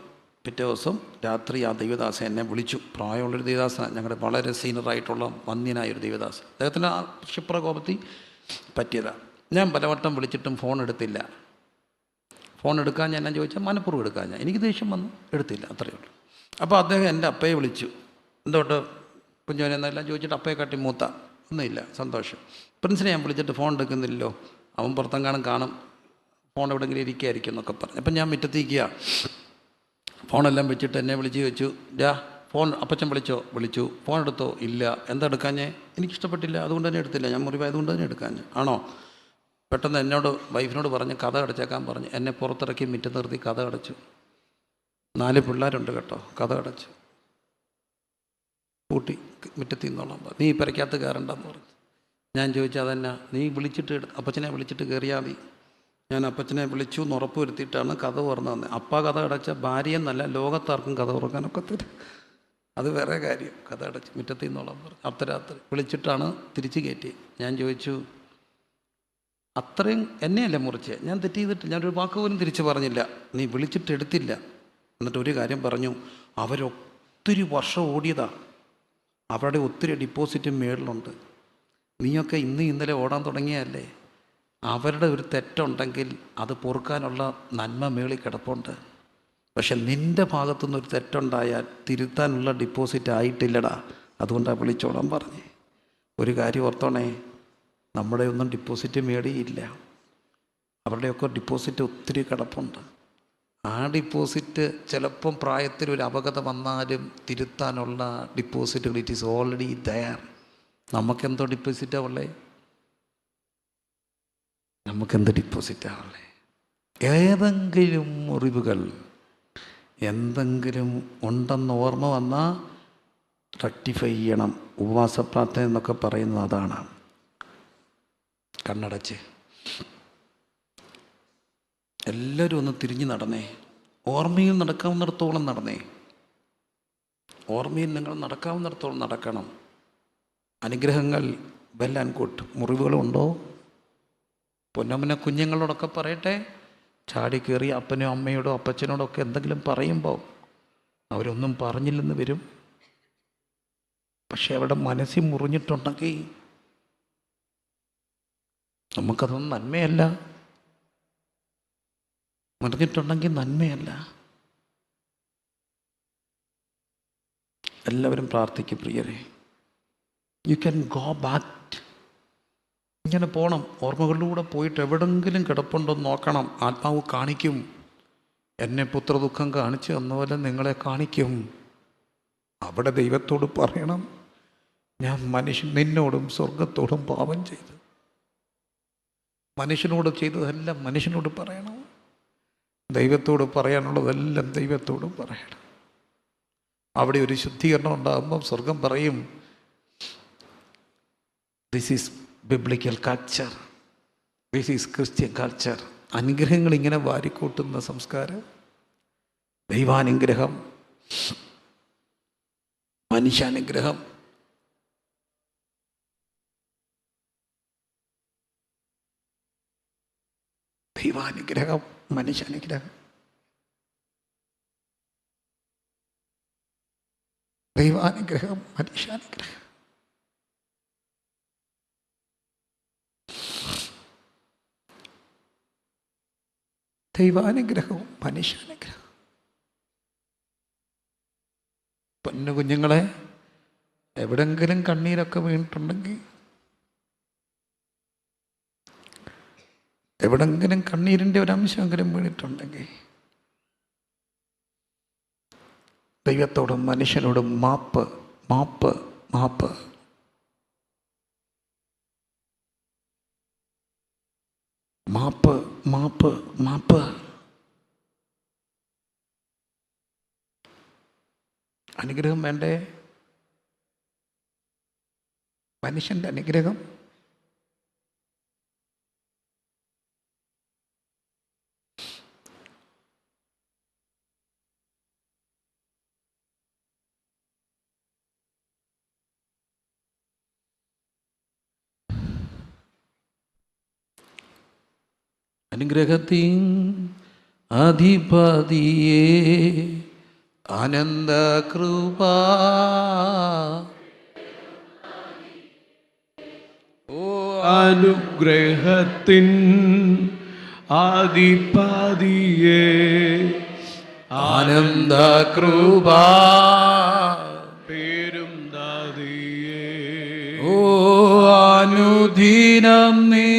പിറ്റേ ദിവസം രാത്രി ആ ദൈവദാസൻ എന്നെ വിളിച്ചു. പ്രായമുള്ളൊരു ദൈവദാസനാണ്, ഞങ്ങളുടെ വളരെ സീനിയറായിട്ടുള്ള വന്യനായൊരു ദൈവദാസൻ. അദ്ദേഹത്തിന് ആ ക്ഷിപ്രകോപത്തിൽ പറ്റിയതാണ്. ഞാൻ പലവട്ടം വിളിച്ചിട്ടും ഫോൺ എടുത്തില്ല. ഫോൺ എടുക്കാൻ ഞാൻ ചോദിച്ചാൽ മനഃപൂർവ്വം എടുക്കാൻ എനിക്ക് ദേഷ്യം വന്നു, എടുത്തില്ല, അത്രയേ ഉള്ളൂ. അപ്പോൾ അദ്ദേഹം എൻ്റെ അപ്പയെ വിളിച്ചു. എന്തോട്ട് കുഞ്ഞോനെന്നെല്ലാം ചോദിച്ചിട്ട് അപ്പയെ കാട്ടി മൂത്ത ഒന്നുമില്ല, സന്തോഷം. പ്രിൻസിനെ ഞാൻ വിളിച്ചിട്ട് ഫോൺ എടുക്കുന്നില്ലല്ലോ, അവൻ പുറത്തെങ്ങാനും കാണും, ഫോൺ എവിടെയെങ്കിലും ഇരിക്കുകയായിരിക്കും എന്നൊക്കെ പറഞ്ഞു. അപ്പം ഞാൻ മുറ്റത്തേക്കുക, ഫോണെല്ലാം വെച്ചിട്ട് എന്നെ വിളിച്ച് ചോദിച്ചു, ഫോൺ അപ്പച്ചൻ വിളിച്ചു, ഫോൺ എടുത്തോ? ഇല്ല. എന്താ എടുക്കാഞ്ഞേ? എനിക്കിഷ്ടപ്പെട്ടില്ല, അതുകൊണ്ട് തന്നെ എടുത്തില്ല. ഞാൻ മുറിവായതുകൊണ്ട് തന്നെ എടുക്കാഞ്ഞേ. ആണോ? പെട്ടെന്ന് എന്നോട് വൈഫിനോട് പറഞ്ഞ് കഥ അടച്ചേക്കാൻ പറഞ്ഞ് എന്നെ പുറത്തിറക്കി മുറ്റത്ത് നിർത്തി കഥ അടച്ചു. 4 പിള്ളേരുണ്ട് കേട്ടോ. കഥ അടച്ചു, പൂട്ടി, മുറ്റത്തിൽ നിന്നോളാം, നീ പെരയ്ക്കകത്ത് കയറണ്ടെന്ന് പറഞ്ഞു. ഞാൻ ചോദിച്ചു, അതെന്നാ? നീ വിളിച്ചിട്ട് അപ്പച്ചനെ വിളിച്ചിട്ട് കയറിയാൽ മതി. ഞാൻ അപ്പച്ചനെ വിളിച്ചു എന്ന് ഉറപ്പ് വരുത്തിയിട്ടാണ് കഥ തുറന്നു തന്നെ. അപ്പ കഥ അടച്ച ഭാര്യയെന്നല്ല, ലോകത്താർക്കും കഥ തുറക്കാനൊക്കെ തരും. അത് വേറെ കാര്യം. കഥ അടച്ച് മുറ്റത്തിൽ നിന്നോളാം പറഞ്ഞു. അർദ്ധരാത്രി വിളിച്ചിട്ടാണ് തിരിച്ച് കയറ്റി. ഞാൻ ചോദിച്ചു, അത്രയും എന്നെയല്ലേ മുറിച്ച്? ഞാൻ തെറ്റ് ചെയ്തിട്ട് ഞാനൊരു വാക്ക് പോലും തിരിച്ച് പറഞ്ഞില്ല. നീ വിളിച്ചിട്ട് എടുത്തില്ല. എന്നിട്ട് ഒരു കാര്യം പറഞ്ഞു, അവരൊത്തിരി വർഷം ഓടിയതാണ്, അവരുടെ ഒത്തിരി ഡിപ്പോസിറ്റ് മേളിലുണ്ട്. നീയൊക്കെ ഇന്നലെ ഓടാൻ തുടങ്ങിയല്ലേ. അവരുടെ ഒരു തെറ്റുണ്ടെങ്കിൽ അത് പൊറുക്കാനുള്ള നന്മ മേളിൽ കിടപ്പുണ്ട്. പക്ഷെ നിൻ്റെ ഭാഗത്തുനിന്നൊരു തെറ്റുണ്ടായാൽ തിരുത്താനുള്ള ഡിപ്പോസിറ്റ് ആയിട്ടില്ലടാ, അതുകൊണ്ടാണ് വിളിച്ചോളാൻ പറഞ്ഞേ. ഒരു കാര്യം ഓർത്തോണേ, നമ്മുടെ ഒന്നും ഡിപ്പോസിറ്റ് മേടിയില്ല, അവരുടെയൊക്കെ ഡിപ്പോസിറ്റ് ഒത്തിരി കിടപ്പുണ്ട്. ആ ഡിപ്പോസിറ്റ് ചിലപ്പം പ്രായത്തിൽ ഒരു അപകടം വന്നാലും തിരുത്താനുള്ള ഡിപ്പോസിറ്റുകൾ ഇറ്റ് ഈസ് ഓൾറെഡി ദയർ. നമുക്കെന്തോ ഡിപ്പോസിറ്റാണ് ഉള്ളത്? നമുക്കെന്ത് ഡിപ്പോസിറ്റാണ് ഉള്ളത്? ഏതെങ്കിലും മുറിവുകൾ എന്തെങ്കിലും ഉണ്ടെന്ന് ഓർമ്മ വന്നാൽ റെക്ടിഫൈ ചെയ്യണം. ഉപവാസ പ്രാർത്ഥന എന്നൊക്കെ പറയുന്നത് അതാണ്. കണ്ണടച്ച് എല്ലാവരും ഒന്ന് തിരിഞ്ഞു നടന്നേ. ഓർമ്മയിൽ നടക്കാവുന്നിടത്തോളം നടന്നേ. ഓർമ്മയിൽ നിങ്ങൾ നടക്കാവുന്നിടത്തോളം നടക്കണം. അനുഗ്രഹങ്ങൾ വെൽ ആൻഡ് ഗുഡ്. മുറിവുകളുണ്ടോ? പൊന്നമ്മനെ കുഞ്ഞുങ്ങളോടൊക്കെ പറയട്ടെ, ചാടി കയറി അപ്പനും അമ്മയോടോ അപ്പച്ചനോടോ ഒക്കെ എന്തെങ്കിലും പറയുമ്പോൾ അവരൊന്നും പറഞ്ഞില്ലെന്ന് വരും. പക്ഷെ അവിടെ മനസ്സിൽ മുറിഞ്ഞിട്ടുണ്ടെങ്കിൽ നമുക്കതൊന്നും നന്മയല്ല. മുറിഞ്ഞിട്ടുണ്ടെങ്കിൽ നന്മയല്ല. എല്ലാവരും പ്രാർത്ഥിക്കും പ്രിയരെ. You can go back. ഇങ്ങനെ പോകണം. ഓർമ്മകളിലൂടെ പോയിട്ട് എവിടെങ്കിലും കിടപ്പുണ്ടോ നോക്കണം. ആത്മാവ് കാണിക്കും. എന്നെ പുത്രദുഃഖം കാണിച്ചു തന്നപോലെ നിങ്ങളെ കാണിക്കും. അവിടെ ദൈവത്തോട് പറയണം, ഞാൻ നിന്നോടും സ്വർഗത്തോടും പാപം ചെയ്തു. മനുഷ്യനോട് ചെയ്തതെല്ലാം മനുഷ്യനോട് പറയണം. ദൈവത്തോട് പറയാനുള്ളതെല്ലാം ദൈവത്തോടും പറയണം. അവിടെ ഒരു ശുദ്ധീകരണം ഉണ്ടാകുമ്പം സ്വർഗം പറയും, this is biblical culture, this is Christian culture. അനുഗ്രഹങ്ങൾ ഇങ്ങനെ വാരിക്കൂട്ടുന്ന സംസ്കാരം. ദൈവാനുഗ്രഹം, മനുഷ്യാനുഗ്രഹം. ദൈവാനുഗ്രഹം, മനുഷ്യാനുഗ്രഹം. ദൈവാനുഗ്രഹം, മനുഷ്യാനുഗ്രഹം. ദൈവാനുഗ്രഹവും മനുഷ്യാനുഗ്രഹം. പൊന്നു കുഞ്ഞുങ്ങളെ, എവിടെങ്കിലും കണ്ണീരൊക്കെ വീണിട്ടുണ്ടെങ്കിൽ, എവിടെങ്കിലും കണ്ണീരിൻ്റെ ഒരു അംശമെങ്കിലും വീണിട്ടുണ്ടെങ്കിൽ ദൈവത്തോടും മനുഷ്യനോടും മാപ്പ്, മാപ്പ്, മാപ്പ്. മാപ്പ്, മാപ്പ്, മാപ്പ്. അനുഗ്രഹം വേണ്ടേ? മനുഷ്യൻ്റെ അനുഗ്രഹം. അനുഗ്രഹത്തിൻ അധിപതിയേ ആനന്ദ കൃപ, ഓ അനുഗ്രഹത്തിൻ അധിപതിയേ ആനന്ദ കൃപ, പേരും ദാതിയേ, ഓ അനുദിനം നീ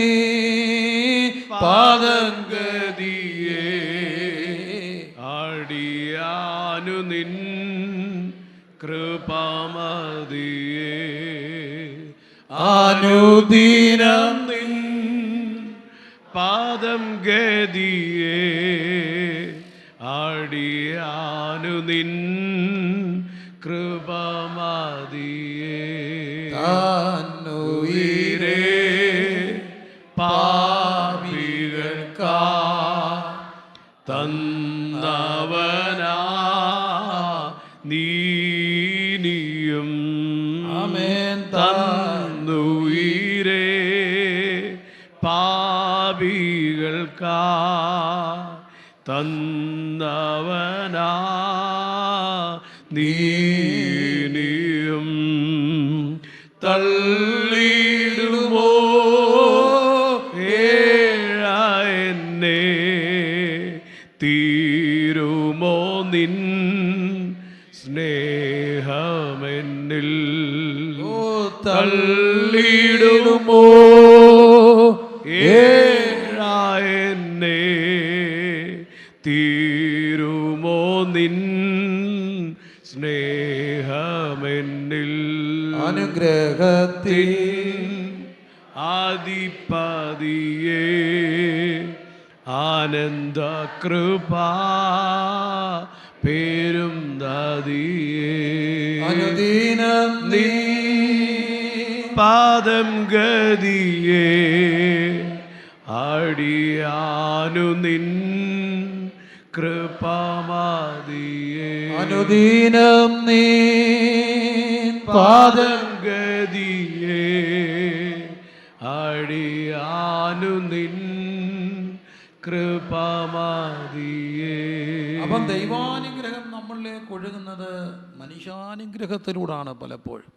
പാദഗതിയേ ആടിയാനു നിൻ കൃപാമതിയേ, അനുദിനം നിൻ പാദം ഗതിയേ ആടിയാനു നിൻ കൃപാമതിയേ, താനുയിരേ പാപികൾക്കാ തന്നവനാ നീനിയും ആമേൻ. തന്നുയിരേ പാപികൾക്കാ തന്നവനാ നീനിയും തള്ളിടുമോ എന്നെ തീരുമോ നിൻ സ്നേഹമെന്നിൽ, തള്ളിടുമോ എന്നെ തീരുമോ നിൻ സ്നേഹമെന്നിൽ. അനുഗ്രഹത്തിൻ ആദിപതിയേ ആനന്ദ കൃപ, പേരും ദാതിയേ അനുദിനം നീ പാദം ഗതിയേ ആടിയാനു നിൻ കൃപാമതിയേ, അനുദിനം നീ പാദം ഗതിയേ ആടിയാനു നിൻ കൃപാമതിയേ. അപ്പം ദൈവാനുഗ്രഹം നമ്മളിലേക്ക് ഒഴുകുന്നത് മനുഷ്യാനുഗ്രഹത്തിലൂടെയാണ്. പലപ്പോഴും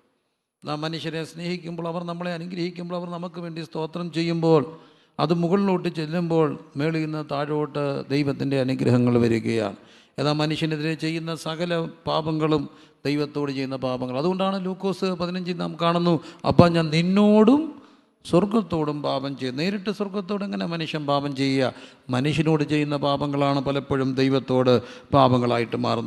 നാം മനുഷ്യരെ സ്നേഹിക്കുമ്പോൾ, അവർ നമ്മളെ അനുഗ്രഹിക്കുമ്പോൾ, അവർ നമുക്ക് വേണ്ടി സ്തോത്രം ചെയ്യുമ്പോൾ, അത് മുകളിലോട്ട് ചെല്ലുമ്പോൾ മേളിൽ നിന്ന് താഴോട്ട് ദൈവത്തിൻ്റെ അനുഗ്രഹങ്ങൾ വരികയാണ്. എന്നാൽ മനുഷ്യനെതിരെ ചെയ്യുന്ന സകല പാപങ്ങളും ദൈവത്തോട് ചെയ്യുന്ന പാപങ്ങൾ. അതുകൊണ്ടാണ് ലൂക്കോസ് 15 നാം കാണുന്നു, അപ്പം ഞാൻ നിന്നോടും സ്വർഗത്തോടും പാപം ചെയ്യും. നേരിട്ട് സ്വർഗത്തോട് എങ്ങനെ മനുഷ്യൻ പാപം ചെയ്യുക? മനുഷ്യനോട് ചെയ്യുന്ന പാപങ്ങളാണ് പലപ്പോഴും ദൈവത്തോട് പാപങ്ങളായിട്ട് മാറുന്നത്.